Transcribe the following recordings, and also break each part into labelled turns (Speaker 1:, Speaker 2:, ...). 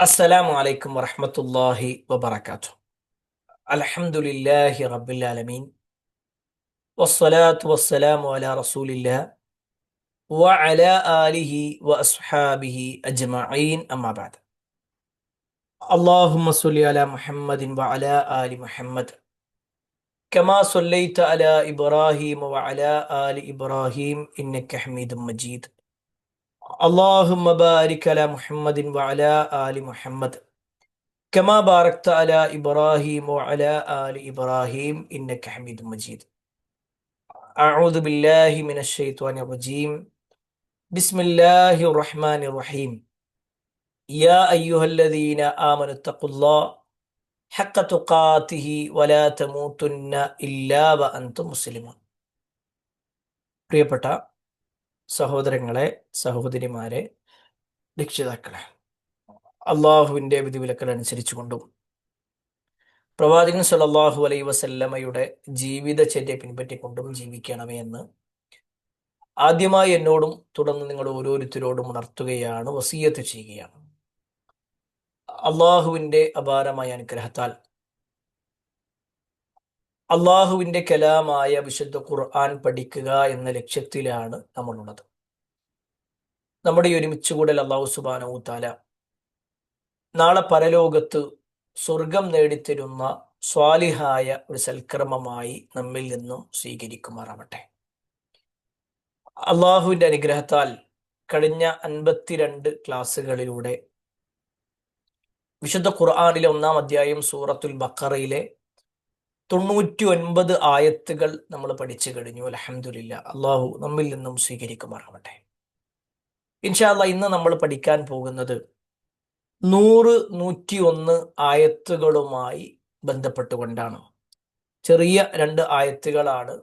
Speaker 1: അസ്സലാമു അലൈക്കും വറഹ്മത്തുള്ളാഹി വബറകാതുഹു. അൽഹംദുലില്ലാഹി റബ്ബിൽ ആലമീൻ വസ്സലാത്തു വസ്സലാമു അലാ റസൂലില്ലാഹ് വഅലാ ആലിഹി വഅസ്ഹാബിഹി അജ്മഈൻ അമ്മാ ബഅദ്. അല്ലാഹുമ്മ സ്വല്ലി അലാ മുഹമ്മദിൻ വഅലാ ആലി മുഹമ്മദ് കമാ സ്വല്ലൈത അലാ ഇബ്രാഹീം വഅലാ ആലി ഇബ്രാഹീം ഇന്നക ഹമീദും മജീദ്. അല്ലാഹുമ്മ ബാരിക് അലാ മുഹമ്മദിൻ വഅലാ ആലി മുഹമ്മദ് كما باركت على إبراهيم وعلى آل إبراهيم إنك حميد مجيد. أعوذ بالله من الشيطان الرجيم. بسم الله الرحمن الرحيم. يا أيها الذين آمنوا اتقوا الله حق تقاته ولا تموتن إلا وأنتم مسلمون. പ്രിയപ്പെട്ട സഹോദരങ്ങളെ, സഹോദരിമാരെ, രക്ഷിതാക്കളെ, അള്ളാഹുവിൻ്റെ വിധിവിലക്കൽ അനുസരിച്ചുകൊണ്ടും പ്രവാചകൻ സല്ലല്ലാഹു അലൈഹി വസല്ലമയുടെ ജീവിതചര്യ പിൻപറ്റിക്കൊണ്ടും ജീവിക്കണമേ എന്ന് ആദ്യമായി എന്നോടും തുടർന്ന് നിങ്ങൾ ഓരോരുത്തരോടും ഉണർത്തുകയാണ്, വസിയത്ത് ചെയ്യുകയാണ്. അള്ളാഹുവിൻ്റെ അപാരമായ അനുഗ്രഹത്താൽ അള്ളാഹുവിൻ്റെ കലാമായ വിശുദ്ധ ഖുർആൻ പഠിക്കുക എന്ന ലക്ഷ്യത്തിലാണ് നമ്മളുള്ളത്. നമ്മുടെ ഈ ഒരുമിച്ചുകൂടൽ അള്ളാഹു സുബ്ഹാനഹു തആല നാളെ പരലോകത്ത് സ്വർഗം നേടിത്തരുന്ന സ്വാലിഹായ ഒരു സൽക്കർമ്മമായി നമ്മിൽ നിന്നും സ്വീകരിക്കുമാറാവട്ടെ. അള്ളാഹുവിൻ്റെ അനുഗ്രഹത്താൽ കഴിഞ്ഞ 52 ക്ലാസ്സുകളിലൂടെ വിശുദ്ധ ഖുർആനിലെ 1-ാം അധ്യായം സൂറത്തുൽ ബഖറയിലെ 99 ആയത്തുകൾ നമ്മൾ പഠിച്ചു കഴിഞ്ഞു. അൽഹംദുലില്ലാഹ്, അള്ളാഹു നമ്മിൽ നിന്നും സ്വീകരിക്കുമാറാവട്ടെ. ഇൻഷാ അല്ലാഹ് ഇന്ന് നമ്മൾ പഠിക്കാൻ പോകുന്നത് 100-101 ആയത്തുകളുമായി ബന്ധപ്പെട്ടുകൊണ്ടാണ്. ചെറിയ 2 ആയത്തുകളാണ്,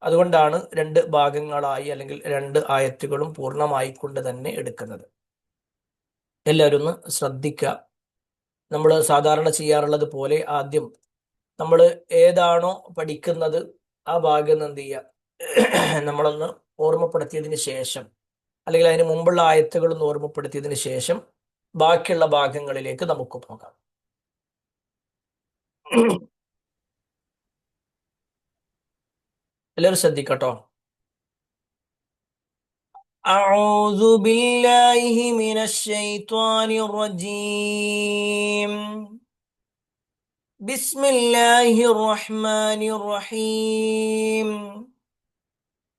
Speaker 1: അതുകൊണ്ടാണ് 2 ഭാഗങ്ങളായി അല്ലെങ്കിൽ 2 ആയത്തുകളും പൂർണ്ണമായിക്കൊണ്ട് തന്നെ എടുക്കുന്നത്. എല്ലാവരും ഒന്ന് ശ്രദ്ധിക്കുക. നമ്മൾ സാധാരണ ചെയ്യാറുള്ളത് പോലെ ആദ്യം നമ്മൾ ഏതാണോ പഠിക്കുന്നത് ആ ഭാഗം എന്ത് ചെയ്യുക, നമ്മളൊന്ന് ഓർമ്മപ്പെടുത്തിയതിന് ശേഷം, അല്ലെങ്കിൽ അതിന് മുമ്പുള്ള ആയത്തുകളൊന്ന് ഓർമ്മപ്പെടുത്തിയതിന് ശേഷം ബാക്കിയുള്ള ഭാഗങ്ങളിലേക്ക് നമുക്ക് പോകാം. എല്ലാവരും ശ്രദ്ധിക്കട്ടോ. أعوذ بالله من الشيطان الرجيم. بسم الله الرحمن الرحيم.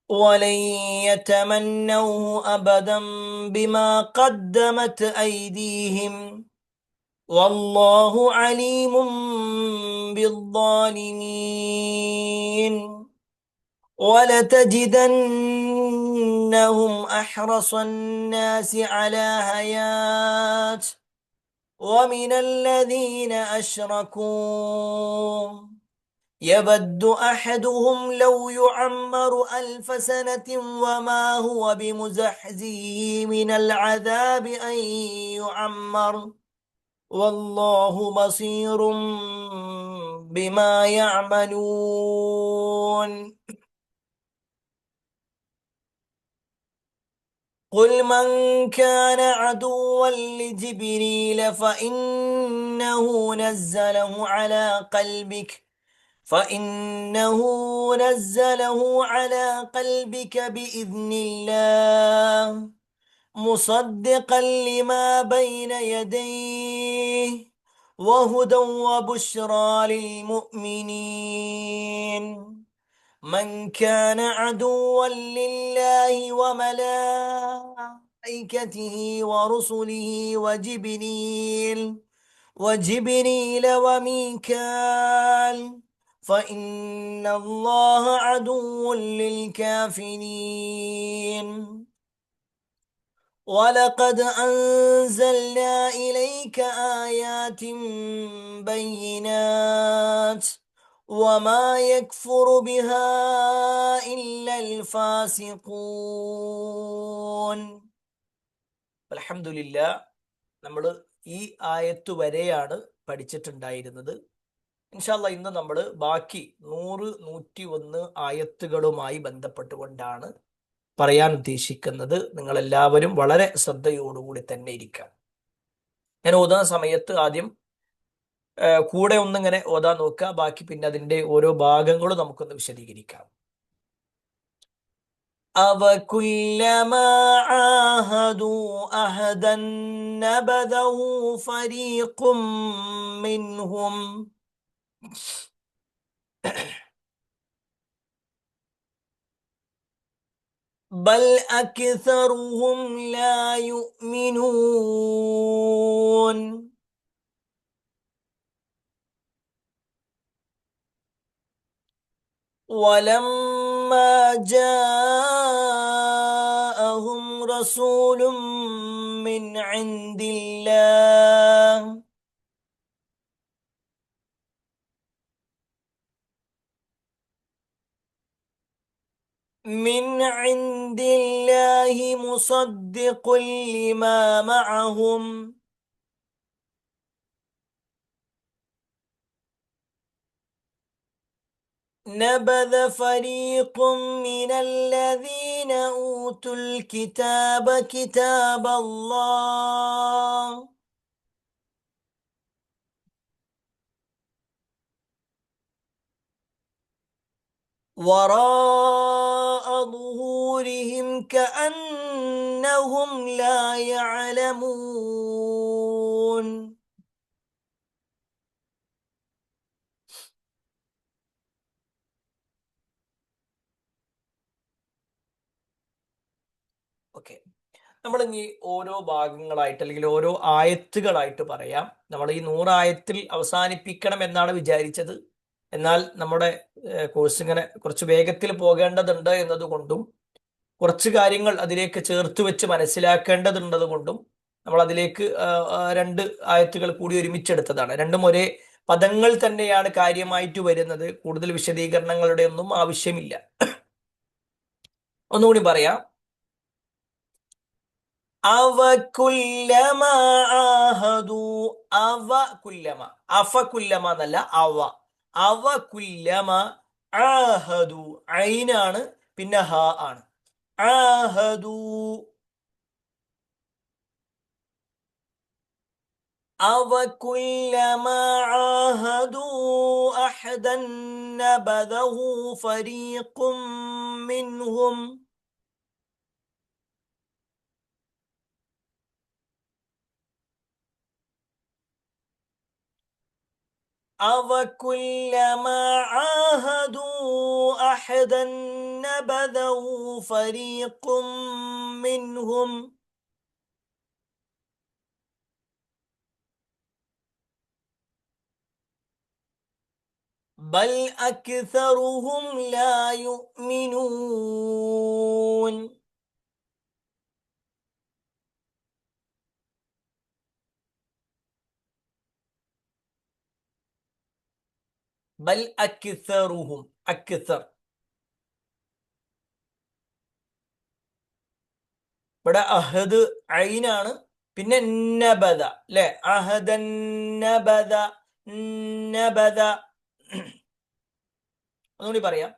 Speaker 1: ولن يتمنوه أبدا بما قدمت أيديهم والله عليم بالظالمين. ولتجدنهم أحرص الناس على حياة ومن الذين أشركوا يود أحدهم لو يعمر 1000 سنة وما هو بمزحزحه من العذاب أن يعمر والله بصير بما يعملون. قل من كان عدوا لجبريل فإنه نزله على قلبك بإذن الله مصدقا لما بين يديه وهدى وبشرى للمؤمنين. من كان عدوا لله وملائكته ورسله وجبريل وميكال فإن الله عدو للكافرين. ولقد أنزلنا إليك آيات بينات وما يكفر بها إلا الفاسقون. അൽഹംദുലില്ലാഹ്, നമ്മൾ ഈ ആയത്ത് വരെയാണ് പഠിച്ചിട്ടുണ്ടായിരുന്നത്. ഇൻഷാ അല്ലാഹ് ഇന്ന് നമ്മൾ ബാക്കി 100-101 ആയത്തുകളുമായി ബന്ധപ്പെട്ടുകൊണ്ടാണ് പറയാൻ ഉദ്ദേശിക്കുന്നത്. നിങ്ങളെല്ലാവരും വളരെ ശ്രദ്ധയോടുകൂടി തന്നെ ഇരിക്കുക. ഞാൻ ഓതുന്ന സമയത്ത് ആദ്യം കൂടെ ഒന്നിങ്ങനെ ഓതാൻ നോക്കുക, ബാക്കി പിന്നെ അതിന്റെ ഓരോ ഭാഗങ്ങളും നമുക്കൊന്ന് വിശദീകരിക്കാം. أَوَكُلَّمَا عَاهَدُوا أَحَدًا نَبَذَهُ فَرِيقٌ مِّنْهُمْ بَلْ أَكْثَرُهُمْ لَا يُؤْمِنُونَ. وَلَمَّا جَاءَهُمْ رَسُولٌ مِّنْ عِندِ اللَّهِ مُصَدِّقٌ لِمَا مَعَهُمْ نَبَذَ فَرِيقٌ مِّنَ الَّذِينَ أُوتُوا الْكِتَابَ كِتَابَ اللَّهِ وراء ظهورهم كأنهم لا يعلمون. ഓക്കെ, നമ്മൾ ഇനി ഓരോ ഭാഗങ്ങളായിട്ട് അല്ലെങ്കിൽ ഓരോ ആയത്തുകളായിട്ട് പറയാം. നമ്മൾ ഈ 100 ആയത്തിൽ അവസാനിപ്പിക്കണം എന്നാണ് വിചാരിച്ചത്. എന്നാൽ നമ്മുടെ കോഴ്സ് ഇങ്ങനെ കുറച്ച് വേഗത്തിൽ പോകേണ്ടതുണ്ട് എന്നതുകൊണ്ടും കുറച്ച് കാര്യങ്ങൾ അതിലേക്ക് ചേർത്ത് വെച്ച് മനസ്സിലാക്കേണ്ടതുള്ളത് കൊണ്ടും നമ്മൾ അതിലേക്ക് 2 ആയത്തുകൾ കൂടി ഒരുമിച്ചെടുത്തതാണ്. രണ്ടും ഒരേ പദങ്ങൾ തന്നെയാണ് കാര്യമായിട്ട് വരുന്നത്. കൂടുതൽ വിശദീകരണങ്ങളുടെ ഒന്നും ആവശ്യമില്ല. ഒന്നുകൂടി പറയാം. അവകുല്ലമ ആഹദു, അവകുല്ലമ, അഫകുല്ലമ എന്നല്ല, അവകുല്ലമ ആഹദു, ഐനാണ് പിന്നെ ഹ ആണ്. ആഹദു, അവകുല്ലമ ആഹദു അഹദൻ നബദഹു ഫരീഖും മിൻഹും أَوَكُلَّمَا عَاهَدُوا أَحَدًا نَبَذَهُ فَرِيقٌ مِّنْهُمْ بَلْ أَكْثَرُهُمْ لَا يُؤْمِنُونَ. ബൽ അക്സറുഹും, അക്സർ ഇവിടെ അഹദ് ഐനാണ് പിന്നെ നബദ അല്ലെ, അഹദൻ നബദ, നബദ. ഒന്നുകൂടി പറയാം.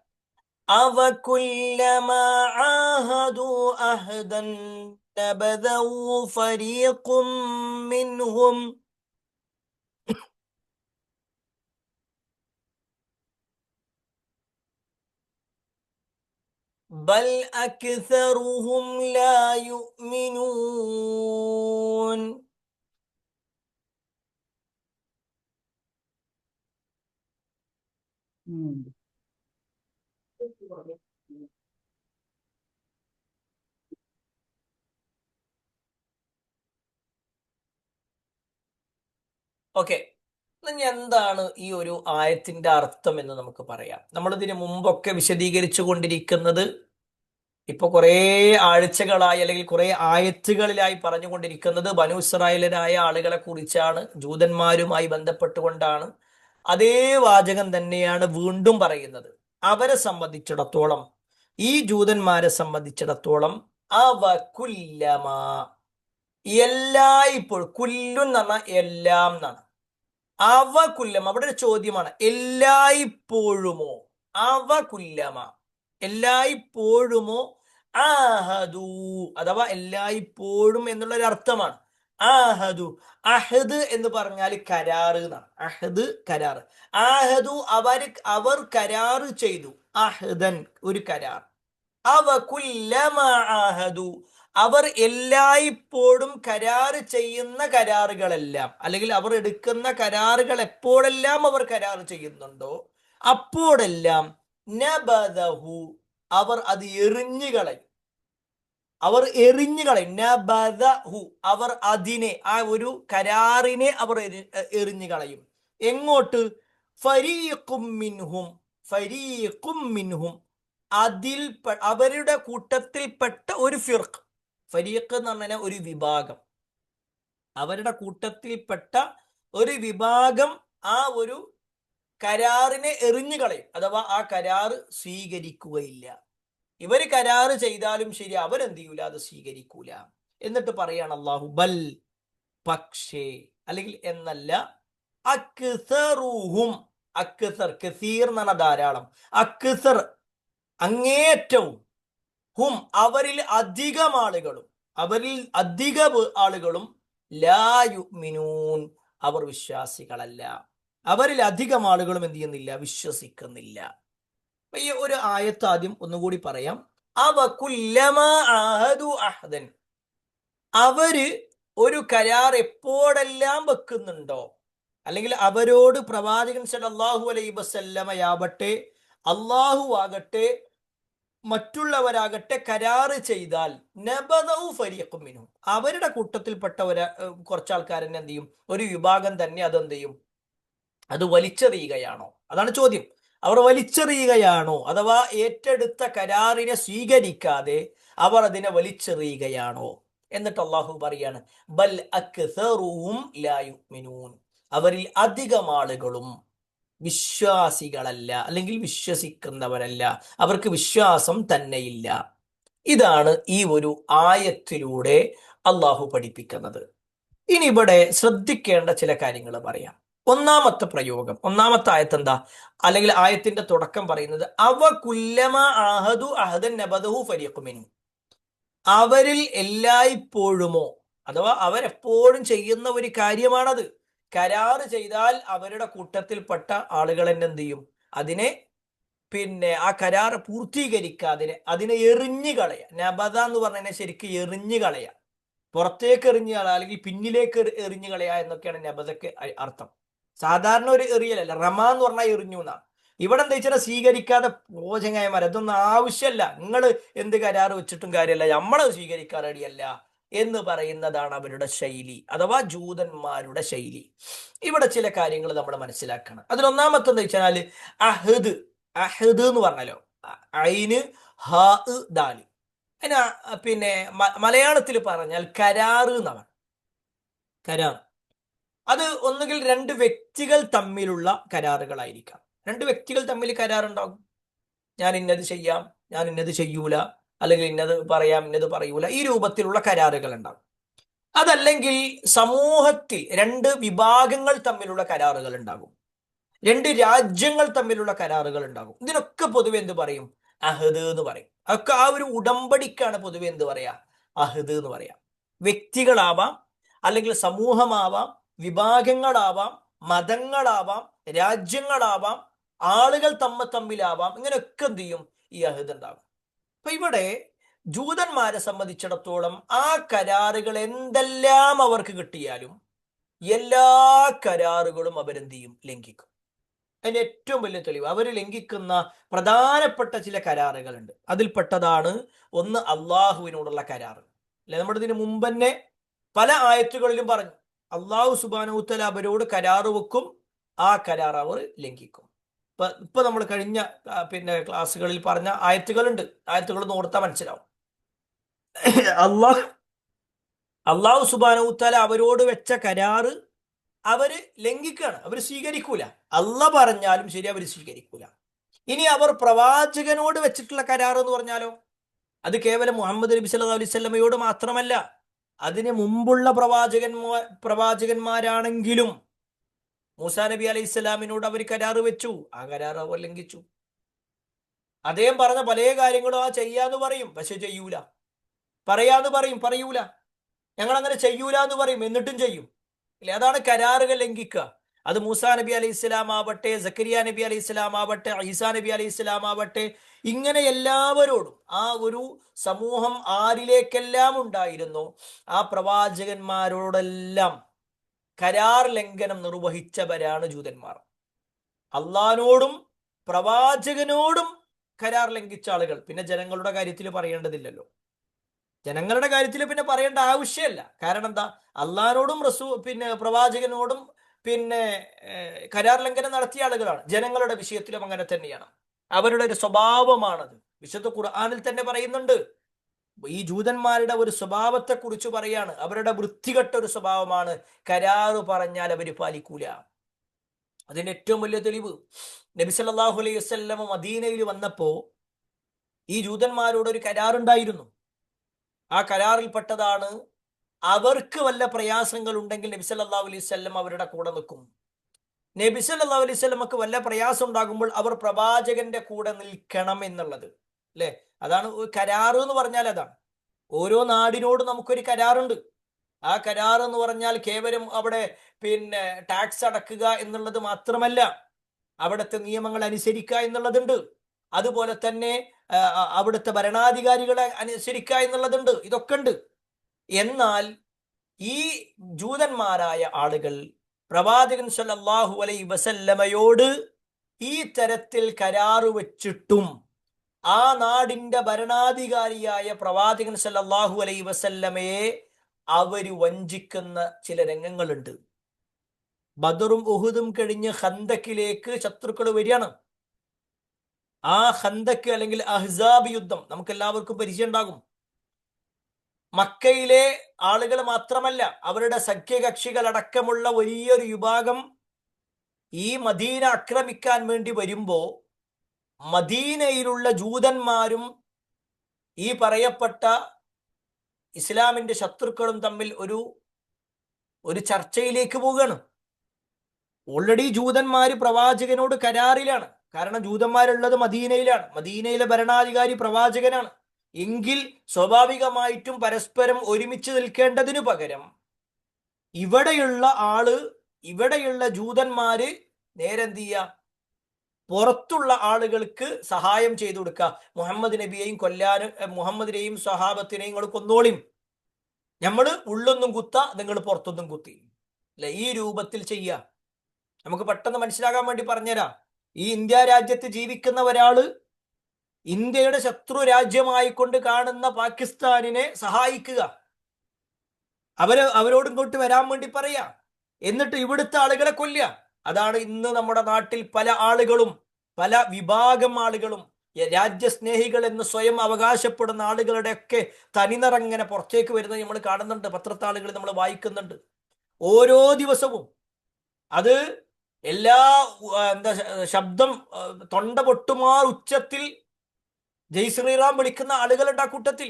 Speaker 1: അവകുല്ലമാ ആഹദു അഹദൻ നബദഹു ഫരീഖും മിൻഹും ബൽ അക്സറുഹും ലാ യുഅ്മിനൂൻ. ഓക്കെ, ഇനി എന്താണ് ഈ ഒരു ആയത്തിന്റെ അർത്ഥം എന്ന് നമുക്ക് പറയാം. നമ്മളിതിന് മുമ്പൊക്കെ വിശദീകരിച്ചു കൊണ്ടിരിക്കുന്നത് ഇപ്പൊ കുറേ ആഴ്ചകളായി അല്ലെങ്കിൽ കുറെ ആയത്തുകളിലായി പറഞ്ഞുകൊണ്ടിരിക്കുന്നത് ബനൂ ഇസ്രായേലരായ ആളുകളെ കുറിച്ചാണ്, ജൂതന്മാരുമായി ബന്ധപ്പെട്ടുകൊണ്ടാണ്. അതേ വാചകം തന്നെയാണ് വീണ്ടും പറയുന്നത്. അവരെ സംബന്ധിച്ചിടത്തോളം, ഈ ജൂതന്മാരെ സംബന്ധിച്ചിടത്തോളം, അവകുല്ലമാ, എല്ലായ്പ്പോഴും, കുല്ലു എന്ന് പറഞ്ഞാൽ എല്ലാം എന്നാണ്. അവകുല്ലമ, അവിടെ ഒരു ചോദ്യമാണ്, എല്ലായ്പ്പോഴുമോ, അവകുല്ലമ എല്ലായ്പ്പോഴുമോ, ആഹദു അഥവാ എല്ലായ്പ്പോഴും എന്നുള്ള ഒരു അർത്ഥമാണ്. ആഹദു. അഹദ് എന്ന് പറഞ്ഞാൽ കരാറ് എന്നാണ്. അഹദ് കരാറ്. ആഹദു അവർ കരാറ് ചെയ്തു. അഹ്ദൻ ഒരു കരാർ. അവ കുല്ലമ ആഹദു അവർ എല്ലായ്പ്പോഴും കരാറ് ചെയ്യുന്ന കരാറുകളെല്ലാം, അല്ലെങ്കിൽ അവർ എടുക്കുന്ന കരാറുകൾ എപ്പോഴെല്ലാം അവർ കരാറ് ചെയ്യുന്നുണ്ടോ അപ്പോഴെല്ലാം നബദഹു അവർ അത് എറിഞ്ഞു കളയും. അവർ എറിഞ്ഞു കളയും. നബദഹു അവർ അതിനെ, ആ ഒരു കരാറിനെ അവർ എറിഞ്ഞു കളയും. എങ്ങോട്ട്? ഫരീഖും മിൻഹും, ഫരീഖും മിൻഹും അതിൽ അവരുടെ കൂട്ടത്തിൽപ്പെട്ട ഒരു ഫിർഖ്. ഫരീഖ് എന്ന് പറഞ്ഞാൽ ഒരു വിഭാഗം. അവരുടെ കൂട്ടത്തിൽപ്പെട്ട ഒരു വിഭാഗം ആ ഒരു കരാറിനെ എറിഞ്ഞു കളയും, അഥവാ ആ കരാറ് സ്വീകരിക്കുകയില്ല. ഇവര് കരാറ് ചെയ്താലും ശരി അവരെന്ത് ചെയ്യൂല, അത് സ്വീകരിക്കൂല. എന്നിട്ട് പറയാണ് അള്ളാഹു, ബൽ പക്ഷേ, അല്ലെങ്കിൽ എന്നല്ല, അക്സറുഹും, അക്സർ കസീർ എന്ന് പറഞ്ഞ ധാരാളം, അക്സർ അങ്ങേറ്റവും, ഹും അവരിൽ അധികം ആളുകളും, അവരിൽ അധിക ആളുകളും ലാ യുഅ്മിനൂൻ അവർ വിശ്വാസികളല്ല. അവരിൽ അധികം ആളുകളും എന്ത് ചെയ്യുന്നില്ല, വിശ്വസിക്കുന്നില്ല. ഈ ഒരു ആയത്ത് ആദ്യം ഒന്നുകൂടി പറയാം. അവ കുല്ലമാ ആഹദു അഹദൻ അവര് ഒരു കരാർ എപ്പോഴെല്ലാം വെക്കുന്നുണ്ടോ, അല്ലെങ്കിൽ അവരോട് പ്രവാചകൻ സല്ലല്ലാഹു അലൈഹി വസല്ലമയാവട്ടെ അള്ളാഹു ആകട്ടെ മറ്റുള്ളവരാകട്ടെ കരാറ് ചെയ്താൽ നബദഉ ഫരീഖും മിൻഹും അവരുടെ കൂട്ടത്തിൽപ്പെട്ട കുറച്ചാൾക്കാരനെ എന്ത് ചെയ്യും, ഒരു വിഭാഗം തന്നെ അതെന്ത് ചെയ്യും, അത് വലിച്ചെറിയുകയാണോ? അതാണ് ചോദ്യം. അവർ വലിച്ചെറിയുകയാണോ, അഥവാ ഏറ്റെടുത്ത കരാറിനെ സ്വീകരിക്കാതെ അവർ അതിനെ വലിച്ചെറിയുകയാണോ? എന്നിട്ട് അള്ളാഹു പറയാണ്, ബൽ അക്സറുഹും ലാ യുഅ്മിനൂൻ അവരിൽ അധികം ആളുകളും വിശ്വാസികളല്ല, അല്ലെങ്കിൽ വിശ്വസിക്കുന്നവരല്ല, അവർക്ക് വിശ്വാസം തന്നെയില്ല. ഇതാണ് ഈ ഒരു ആയത്തിലൂടെ അള്ളാഹു പഠിപ്പിക്കുന്നത്. ഇനി ഇവിടെ ശ്രദ്ധിക്കേണ്ട ചില കാര്യങ്ങൾ പറയാം. ഒന്നാമത്തെ പ്രയോഗം, ഒന്നാമത്തെ ആയത്ത് എന്താ, അല്ലെങ്കിൽ ആയത്തിന്റെ തുടക്കം പറയുന്നത് അവ കുല്ലമ ആഹദു അഹദൻ നബദഹു ഫരീഖും മിൻഹും അവരിൽ എല്ലായ്പ്പോഴുമോ, അഥവാ അവരെപ്പോഴും ചെയ്യുന്ന ഒരു കാര്യമാണത്. കരാറ് ചെയ്താൽ അവരുടെ കൂട്ടത്തിൽപ്പെട്ട ആളുകൾ തന്നെ എന്ത് ചെയ്യും, അതിനെ ആ കരാർ പൂർത്തീകരിക്കാതിനെ അതിനെ എറിഞ്ഞു കളയ. നബദ എന്ന് പറഞ്ഞാൽ ശരിക്കും എറിഞ്ഞു കളയ, പുറത്തേക്ക് എറിഞ്ഞു കളയ, അല്ലെങ്കിൽ പിന്നിലേക്ക് എറിഞ്ഞു കളയ എന്നൊക്കെയാണ് നബദക്ക് അർത്ഥം. സാധാരണ ഒരു എറിയലല്ല. റമ എന്ന് പറഞ്ഞാൽ എറിഞ്ഞു എന്നാ. ഇവിടെ എന്താ വെച്ചാൽ സ്വീകരിക്കാതെ പോചങ്ങായമാർ, അതൊന്നും ആവശ്യമല്ല, നിങ്ങൾ എന്ത് കരാറ് വെച്ചിട്ടും കാര്യമല്ല, നമ്മളത് സ്വീകരിക്കാൻ റെഡിയല്ല എന്ന് പറയുന്നതാണ് അവരുടെ ശൈലി, അഥവാ ജൂതന്മാരുടെ ശൈലി. ഇവിടെ ചില കാര്യങ്ങൾ നമ്മൾ മനസ്സിലാക്കണം. അതിലൊന്നാമത്തെ എന്താ വെച്ചാൽ അഹദ്. അഹദ് എന്ന് പറഞ്ഞാലോ ഐന് ഹ ദാല്, അതിന് മലയാളത്തിൽ പറഞ്ഞാൽ കരാറ് എന്നാണ്. കരാർ അത് ഒന്നുകിൽ രണ്ട് വ്യക്തികൾ തമ്മിലുള്ള കരാറുകളായിരിക്കാം. രണ്ട് വ്യക്തികൾ തമ്മിൽ കരാറുണ്ടാകും. ഞാൻ ഇന്നത് ചെയ്യാം, ഞാൻ ഇന്നത് ചെയ്യൂല, അല്ലെങ്കിൽ ഇന്നത് പറയാം, ഇന്നത് പറയൂല, ഈ രൂപത്തിലുള്ള കരാറുകൾ ഉണ്ടാകും. അതല്ലെങ്കിൽ സമൂഹത്തിൽ രണ്ട് വിഭാഗങ്ങൾ തമ്മിലുള്ള കരാറുകൾ ഉണ്ടാകും, രണ്ട് രാജ്യങ്ങൾ തമ്മിലുള്ള കരാറുകൾ ഉണ്ടാകും. ഇതിനൊക്കെ പൊതുവെ എന്ത് പറയും, അഹദ് എന്ന് പറയും. അതൊക്കെ ആ ഒരു ഉടമ്പടിക്കാണ് പൊതുവെ എന്ത് പറയാ, അഹദ് എന്ന് പറയാം. വ്യക്തികളാവാം, അല്ലെങ്കിൽ സമൂഹമാവാം, വിഭാഗങ്ങളാവാം, മതങ്ങളാവാം, രാജ്യങ്ങളാവാം, ആളുകൾ തമ്മിലാവാം. ഇങ്ങനെയൊക്കെ എന്ത് ചെയ്യും, ഈ അഹദ് ഉണ്ടാകും. അപ്പൊ ഇവിടെ ജൂതന്മാരെ സംബന്ധിച്ചിടത്തോളം ആ കരാറുകൾ എന്തെല്ലാം അവർക്ക് കിട്ടിയാലും എല്ലാ കരാറുകളും അവരെന്ത് ചെയ്യും, ലംഘിക്കും. അതിന്റെ ഏറ്റവും വലിയ തെളിവ്, അവർ ലംഘിക്കുന്ന പ്രധാനപ്പെട്ട ചില കരാറുകളുണ്ട്. അതിൽപ്പെട്ടതാണ് ഒന്ന് അള്ളാഹുവിനോടുള്ള കരാറ്. അല്ലെ, നമ്മുടെ ഇതിന് മുമ്പ് തന്നെ പല ആയത്തുകളിലും പറഞ്ഞു, അള്ളാഹു സുബ്ഹാനഹു വ തആല അവരോട് കരാറ് വെക്കും, ആ കരാർ അവർ ലംഘിക്കും. ഇപ്പൊ നമ്മൾ കഴിഞ്ഞ ക്ലാസ്സുകളിൽ പറഞ്ഞ ആയത്തുകളുണ്ട്, ആയത്തുകൾ ഓർത്താൽ മനസ്സിലാവും. അള്ളാഹു സുബ്ഹാനഹു വ തആല അവരോട് വെച്ച കരാറ് അവര് ലംഘിക്കുകയാണ്, അവർ സ്വീകരിക്കൂല. അള്ളാഹ് പറഞ്ഞാലും ശരി അവർ സ്വീകരിക്കൂല. ഇനി അവർ പ്രവാചകനോട് വെച്ചിട്ടുള്ള കരാർ എന്ന് പറഞ്ഞാലോ, അത് കേവലം മുഹമ്മദ് നബി സല്ലല്ലാഹു അലൈഹി വസല്ലമയോട് മാത്രമല്ല, അതിന് മുമ്പുള്ള പ്രവാചകന്മാരാണെങ്കിലും മൂസാ നബി അലൈഹി സ്വലാമിനോട് അവർ കരാറ് വെച്ചു, ആ കരാർ അവർ ലംഘിച്ചു. അദ്ദേഹം പറഞ്ഞ പല കാര്യങ്ങളും ആ ചെയ്യാന്ന് പറയും, പക്ഷെ ചെയ്യൂല. പറയാന്ന് പറയും, പറയൂല. ഞങ്ങൾ അങ്ങനെ ചെയ്യൂല എന്ന് പറയും, എന്നിട്ടും ചെയ്യും. ഇല്ലേ? അതാണ് കരാറുകൾ ലംഘിക്കുക. അത് മൂസാ നബി അലൈഹി ഇസ്ലാം ആവട്ടെ, സക്കരിയ നബി അലൈഹി ഇസ്ലാം ആവട്ടെ, ഈസാ നബി അലൈഹി ഇസ്ലാം ആവട്ടെ, ഇങ്ങനെ എല്ലാവരോടും ആ ഒരു സമൂഹം ആരിലേക്കെല്ലാം ഉണ്ടായിരുന്നു ആ പ്രവാചകന്മാരോടെല്ലാം കരാർ ലംഘനം നിർവഹിച്ചവരാണ് ജൂതന്മാർ. അള്ളാഹിനോടും പ്രവാചകനോടും കരാർ ലംഘിച്ച ആളുകൾ പിന്നെ ജനങ്ങളുടെ കാര്യത്തിൽ പറയേണ്ടതില്ലല്ലോ. ജനങ്ങളുടെ കാര്യത്തിൽ പിന്നെ പറയേണ്ട ആവശ്യമല്ല. കാരണം എന്താ? അള്ളാഹിനോടും പ്രവാചകനോടും കരാർ ലംഘനം നടത്തിയ ആളുകളാണ്. ജനങ്ങളുടെ വിഷയത്തിലും അങ്ങനെ തന്നെയാണ്. അവരുടെ ഒരു സ്വഭാവമാണത്. വിശുദ്ധ ഖുർആനിൽ തന്നെ പറയുന്നുണ്ട്. ഈ ജൂതന്മാരുടെ ഒരു സ്വഭാവത്തെ കുറിച്ച് പറയാണ്. അവരുടെ വൃത്തികെട്ട ഒരു സ്വഭാവമാണ്. കരാറ് പറഞ്ഞാൽ അവർ പാലിക്കൂല. അതിന്റെ ഏറ്റവും വലിയ തെളിവ്, നബി സല്ലല്ലാഹു അലൈഹി വസല്ലം മദീനയിൽ വന്നപ്പോ ഈ ജൂതന്മാരോട് ഒരു കരാറുണ്ടായിരുന്നു. ആ കരാറിൽപ്പെട്ടതാണ്, അവർക്ക് വല്ല പ്രയാസങ്ങൾ ഉണ്ടെങ്കിൽ നബി സല്ലല്ലാഹു അലൈഹി വസല്ലം അവരുടെ കൂടെ നിൽക്കും. നബി സല്ലല്ലാഹു അലൈഹി വസല്ലമക്ക് വല്ല പ്രയാസം ഉണ്ടാകുമ്പോൾ അവർ പ്രവാചകന്റെ കൂടെ നിൽക്കണം എന്നുള്ളത്. അല്ലെ? അതാണ് കരാറ് എന്ന് പറഞ്ഞാൽ. അതാണ് ഓരോ നാടിനോടും നമുക്കൊരു കരാറുണ്ട്. ആ കരാർ എന്ന് പറഞ്ഞാൽ കേവലം അവിടെ ടാക്സ് അടക്കുക എന്നുള്ളത് മാത്രമല്ല, അവിടുത്തെ നിയമങ്ങൾ അനുസരിക്കുക എന്നുള്ളതുണ്ട്. അതുപോലെ തന്നെ അവിടുത്തെ ഭരണാധികാരികളെ അനുസരിക്കുക എന്നുള്ളതുണ്ട്. ഇതൊക്കെ ഉണ്ട്. എന്നാൽ ഈ ജൂതന്മാരായ ആളുകൾ പ്രവാചകൻ സല്ലല്ലാഹു അലൈഹി വസല്ലമയോട് ഈ തരത്തിൽ കരാറ് വെച്ചിട്ടും ആ നാടിന്റെ ഭരണാധികാരിയായ പ്രവാചകൻ സല്ലല്ലാഹു അലൈഹി വസല്ലമയെ അവര് വഞ്ചിക്കുന്ന ചില രംഗങ്ങളുണ്ട്. ബദറും ഉഹുദും കഴിഞ്ഞ് ഖന്തക്കിലേക്ക് ശത്രുക്കൾ വരികയാണ്. ആ ഖന്തക്ക് അല്ലെങ്കിൽ അഹ്സാബ് യുദ്ധം നമുക്ക് എല്ലാവർക്കും പരിചയം ഉണ്ടാകും. മക്കയിലെ ആളുകൾ മാത്രമല്ല, അവരുടെ സഖ്യകക്ഷികൾ അടക്കമുള്ള വലിയൊരു വിഭാഗം ഈ മദീന ആക്രമിക്കാൻ വേണ്ടി വരുമ്പോ മദീനയിലുള്ള ജൂതന്മാരും ഈ പറയപ്പെട്ട ഇസ്ലാമിന്റെ ശത്രുക്കളും തമ്മിൽ ഒരു ചർച്ചയിലേക്ക് പോവുകയാണ്. ഓൾറെഡി ജൂതന്മാര് പ്രവാചകനോട് കരാറിലാണ്. കാരണം ജൂതന്മാരുള്ളത് മദീനയിലാണ്. മദീനയിലെ ഭരണാധികാരി പ്രവാചകനാണ്. എങ്കിൽ സ്വാഭാവികമായിട്ടും പരസ്പരം ഒരുമിച്ച് നിൽക്കേണ്ടതിനു പകരം ഇവിടെയുള്ള ജൂതന്മാര് നേരെന്ത് ചെയ്യുക? പുറത്തുള്ള ആളുകൾക്ക് സഹായം ചെയ്തു കൊടുക്കുക. മുഹമ്മദ് നബിയെയും കൊല്ലാനും, മുഹമ്മദിനെയും സ്വഹാബത്തിനെയും നിങ്ങൾ കൊന്നോളിയും, നമ്മള് ഉള്ളൊന്നും കുത്ത, നിങ്ങൾ പുറത്തൊന്നും കുത്തി, അല്ലെ? ഈ രൂപത്തിൽ ചെയ്യുക. നമുക്ക് പെട്ടെന്ന് മനസ്സിലാകാൻ വേണ്ടി പറഞ്ഞുതരാം. ഈ ഇന്ത്യ രാജ്യത്ത് ജീവിക്കുന്ന ഒരാള് ഇന്ത്യയുടെ ശത്രു രാജ്യമായിക്കൊണ്ട് കാണുന്ന പാകിസ്ഥാനിനെ സഹായിക്കുക, അവരോട് ഇങ്ങോട്ട് വരാൻ വേണ്ടി പറയാ, എന്നിട്ട് ഇവിടുത്തെ ആളുകളെ കൊല്ലുക. അതാണ് ഇന്ന് നമ്മുടെ നാട്ടിൽ പല വിഭാഗം ആളുകളും രാജ്യസ്നേഹികൾ എന്ന് സ്വയം അവകാശപ്പെടുന്ന ആളുകളുടെയൊക്കെ തനിനിറങ്ങനെ പുറത്തേക്ക് വരുന്നത് നമ്മൾ കാണുന്നുണ്ട്. പത്രത്താളുകൾ നമ്മൾ വായിക്കുന്നുണ്ട് ഓരോ ദിവസവും. അത് എല്ലാ ശബ്ദം തൊണ്ട പൊട്ടുമാർ ഉച്ചത്തിൽ ജയ് ശ്രീറാം വിളിക്കുന്ന ആളുകളുണ്ട് ആ കൂട്ടത്തിൽ.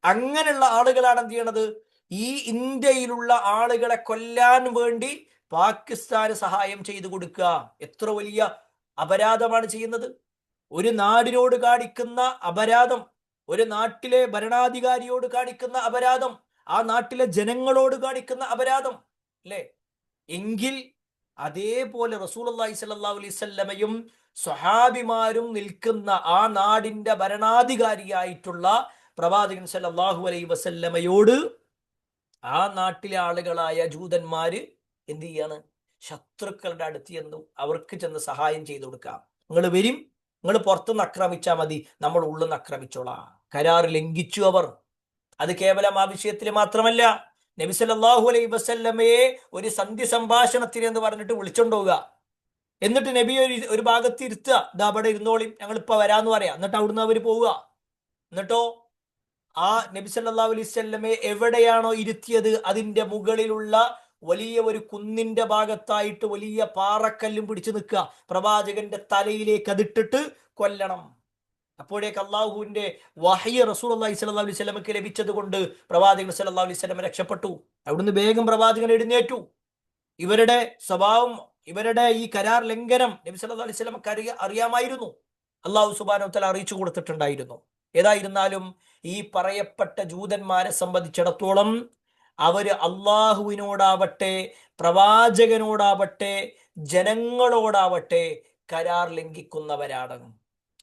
Speaker 1: അങ്ങനെയുള്ള ആളുകളാണ് എന്ത് ചെയ്യണത്? ഈ ഇന്ത്യയിലുള്ള ആളുകളെ കൊല്ലാൻ വേണ്ടി പാകിസ്ഥാന് സഹായം ചെയ്തു കൊടുക്കുക. എത്ര വലിയ അപരാധമാണ് ചെയ്യുന്നത്! ഒരു നാടിനോട് കാണിക്കുന്ന അപരാധം, ഒരു നാട്ടിലെ ഭരണാധികാരിയോട് കാണിക്കുന്ന അപരാധം, ആ നാട്ടിലെ ജനങ്ങളോട് കാണിക്കുന്ന അപരാധം, അല്ലേ? എങ്കിൽ അതേപോലെ റസൂലുള്ളാഹി സ്വല്ലല്ലാഹു അലൈഹി വസല്ലമയും സ്വഹാബിമാരും നിൽക്കുന്ന ആ നാടിന്റെ ഭരണാധികാരിയായിട്ടുള്ള പ്രവാചകൻ സല്ലല്ലാഹു അലൈഹി വസല്ലമയോട് ആ നാട്ടിലെ ആളുകളായ ജൂതന്മാര് എന്ത് ചെയ്യാണ്? ശത്രുക്കളുടെ അടുത്ത് ചെന്നു അവർക്ക് ചെന്ന് സഹായം ചെയ്തു കൊടുക്കാം. നിങ്ങൾ വരും, നിങ്ങൾ പുറത്തുനിന്ന് ആക്രമിച്ചാൽ മതി, നമ്മൾ ഉള്ളിൽ ആക്രമിച്ചോളാം. കരാർ ലംഘിച്ചു അവർ. അത് കേവലം ആ വിഷയത്തിൽ മാത്രമല്ല, നബി സല്ലല്ലാഹു അലൈഹി വസല്ലമയെ ഒരു സന്ധി സംഭാഷണത്തിന് എന്ന് പറഞ്ഞിട്ട് വിളിച്ചോണ്ടുപോവുക. എന്നിട്ട് നബി ഒരു ഭാഗത്ത് ഇരുത്തുക, ഇതാ അവിടെ ഇരുന്നോളി, ഞങ്ങൾ ഇപ്പൊ വരാന്ന് പറയാം. എന്നിട്ട് അവിടുന്ന് അവർ പോവുക. എന്നിട്ടോ ആ നബി സല്ലല്ലാഹു അലൈഹി വസല്ലമയെ എവിടെയാണോ ഇരുത്തിയത് അതിന്റെ മുകളിലുള്ള വലിയ ഒരു കുന്നിന്റെ ഭാഗത്തായിട്ട് വലിയ പാറക്കല്ലും പിടിച്ചു നിൽക്കുക. പ്രവാചകന്റെ തലയിലേക്ക് അതിട്ടിട്ട് കൊല്ലണം. അപ്പോഴേക്ക് അള്ളാഹുവിന്റെ വഹ്യ് റസൂലുള്ളാഹി സ്വല്ലല്ലാഹു അലൈഹി വസല്ലമക്ക് ലഭിച്ചത് കൊണ്ട് പ്രവാചകൻ സ്വല്ലല്ലാഹു അലൈഹി വസല്ലം രക്ഷപ്പെട്ടു. അവിടുന്ന് വേഗം പ്രവാചകൻ എഴുന്നേറ്റു. ഇവരുടെ സ്വഭാവം, ഇവരുടെ ഈ കരാർ ലംഘനം നബി സല്ലല്ലാഹു അലൈഹി വസല്ലമക്ക് അറിയാമായിരുന്നു. അള്ളാഹു സുബ്ഹാനഹു വ തആല അറിയിച്ചു കൊടുത്തിട്ടുണ്ടായിരുന്നു. ഏതായിരുന്നാലും ഈ പറയപ്പെട്ട ജൂതന്മാരെ സംബന്ധിച്ചിടത്തോളം അവര് അള്ളാഹുവിനോടാവട്ടെ, പ്രവാചകനോടാവട്ടെ, ജനങ്ങളോടാവട്ടെ കരാർ ലംഘിക്കുന്നവരാണ്.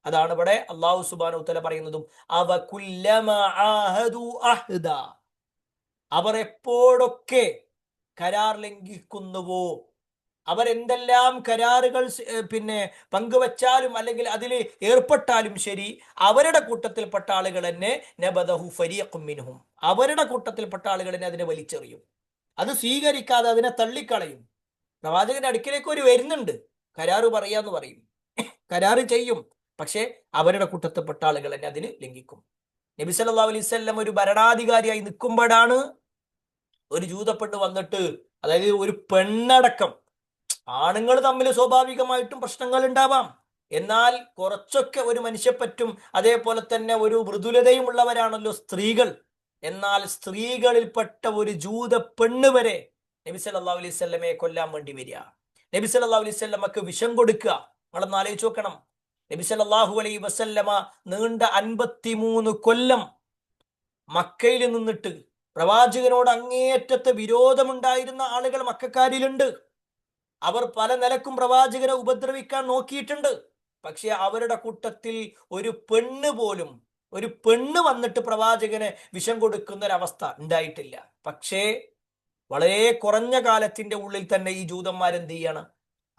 Speaker 1: അതാണ് ഇവിടെ അള്ളാഹു സുബ്ഹാനഹു വ തആല പറയുന്നതും അവ കുല്ലമ ആഹദു അഹ്ദ, അവർ എപ്പോഴൊക്കെ കരാർ ലംഘിക്കുന്നുവോ, അവരെന്തെല്ലാം കരാറുകൾ പങ്കുവച്ചാലും അല്ലെങ്കിൽ അതിൽ ഏർപ്പെട്ടാലും ശരി, അവരുടെ കൂട്ടത്തിൽപ്പെട്ട ആളുകൾ തന്നെ നബദഹു ഫരീഖും മിൻഹും, അവരുടെ കൂട്ടത്തിൽപ്പെട്ട ആളുകൾ തന്നെ അതിനെ വലിച്ചെറിയും, അത് സ്വീകരിക്കാതെ അതിനെ തള്ളിക്കളയും. പ്രവാചകന്റെ അടുക്കിലേക്ക് ഒരു വരുന്നുണ്ട്, കരാറ് പറയാന്ന് പറയും, കരാറ് ചെയ്യും, പക്ഷേ അവരുടെ കൂട്ടത്തിൽപ്പെട്ട ആളുകൾ തന്നെ അതിന് ലംഘിക്കും. നബി സല്ലല്ലാഹു അലൈഹി വസല്ലം ഒരു ഭരണാധികാരിയായി നിൽക്കുമ്പോഴാണ് ഒരു ജൂതപ്പെട്ട് വന്നിട്ട്, അതായത് ഒരു പെണ്ണടക്കം, ആണുങ്ങൾ തമ്മിൽ സ്വാഭാവികമായിട്ടും പ്രശ്നങ്ങൾ ഉണ്ടാവാം, എന്നാൽ കുറച്ചൊക്കെ ഒരു മനുഷ്യപ്പറ്റും അതേപോലെ തന്നെ ഒരു മൃദുലതയും ഉള്ളവരാണല്ലോ സ്ത്രീകൾ. എന്നാൽ സ്ത്രീകളിൽപ്പെട്ട ഒരു ജൂത പെണ്ണ് വരെ നബി സല്ലല്ലാഹു അലൈഹി വസല്ലമയെ കൊല്ലാൻ വേണ്ടി വരിക, നബി സല്ലല്ലാഹു അലൈഹി വസല്ലമക്ക് വിഷം കൊടുക്കുക. നിങ്ങളൊന്ന് ആലോചിച്ച് നോക്കണം, നബി സല്ലല്ലാഹു അലൈഹി വസല്ലമ നീണ്ട 53 കൊല്ലം മക്കയിൽ നിന്നിട്ട് പ്രവാചകനോട് അങ്ങേയറ്റത്തെ വിരോധമുണ്ടായിരുന്ന ആളുകൾ മക്കക്കാരിലുണ്ട്. അവർ പല നിലക്കും പ്രവാചകനെ ഉപദ്രവിക്കാൻ നോക്കിയിട്ടുണ്ട്. പക്ഷെ അവരുടെ കൂട്ടത്തിൽ ഒരു പെണ്ണ് പോലും, ഒരു പെണ്ണ് വന്നിട്ട് പ്രവാചകന് വിഷം കൊടുക്കുന്ന ഒരവസ്ഥ ഉണ്ടായിട്ടില്ല. പക്ഷേ വളരെ കുറഞ്ഞ കാലത്തിന്റെ ഉള്ളിൽ തന്നെ ഈ ജൂതന്മാരെന്ത് ചെയ്യാണ്,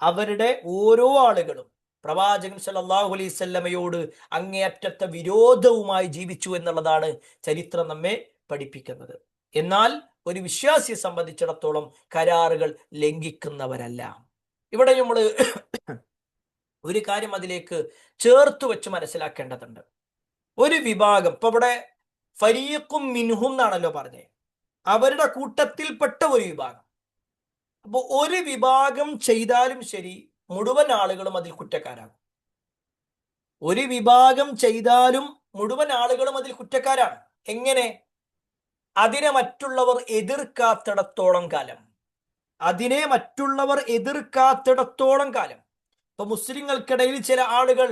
Speaker 1: അവരുടെ ഓരോ ആളുകളും പ്രവാചകൻ സല്ലല്ലാഹു അലൈഹി വസല്ലമയോട് അങ്ങേയറ്റത്തെ വിരോധവുമായി ജീവിച്ചു എന്നുള്ളതാണ് ചരിത്രം നമ്മെ പഠിപ്പിക്കുന്നത്. എന്നാൽ ഒരു വിശ്വാസിയെ സംബന്ധിച്ചിടത്തോളം കരാറുകൾ ലംഘിക്കുന്നവരല്ല. ഇവിടെ നമ്മൾ ഒരു കാര്യം അതിലേക്ക് ചേർത്ത് വെച്ച് മനസ്സിലാക്കേണ്ടതുണ്ട്. ഒരു വിഭാഗം, ഇപ്പൊ ഇവിടെ ഫരീഖും മിൻഹും എന്നാണല്ലോ പറഞ്ഞത്, അവരുടെ കൂട്ടത്തിൽപ്പെട്ട ഒരു വിഭാഗം. അപ്പൊ ഒരു വിഭാഗം ചെയ്താലും ശരി, മുഴുവൻ ആളുകളും അതിൽ കുറ്റക്കാരാകും. ഒരു വിഭാഗം ചെയ്താലും മുഴുവൻ ആളുകളും അതിൽ കുറ്റക്കാരാണ്. എങ്ങനെ? അതിനെ മറ്റുള്ളവർ എതിർക്കാത്തിടത്തോളം കാലം, അതിനെ മറ്റുള്ളവർ എതിർക്കാത്തിടത്തോളം കാലം. ഇപ്പൊ മുസ്ലിങ്ങൾക്കിടയിൽ ചില ആളുകൾ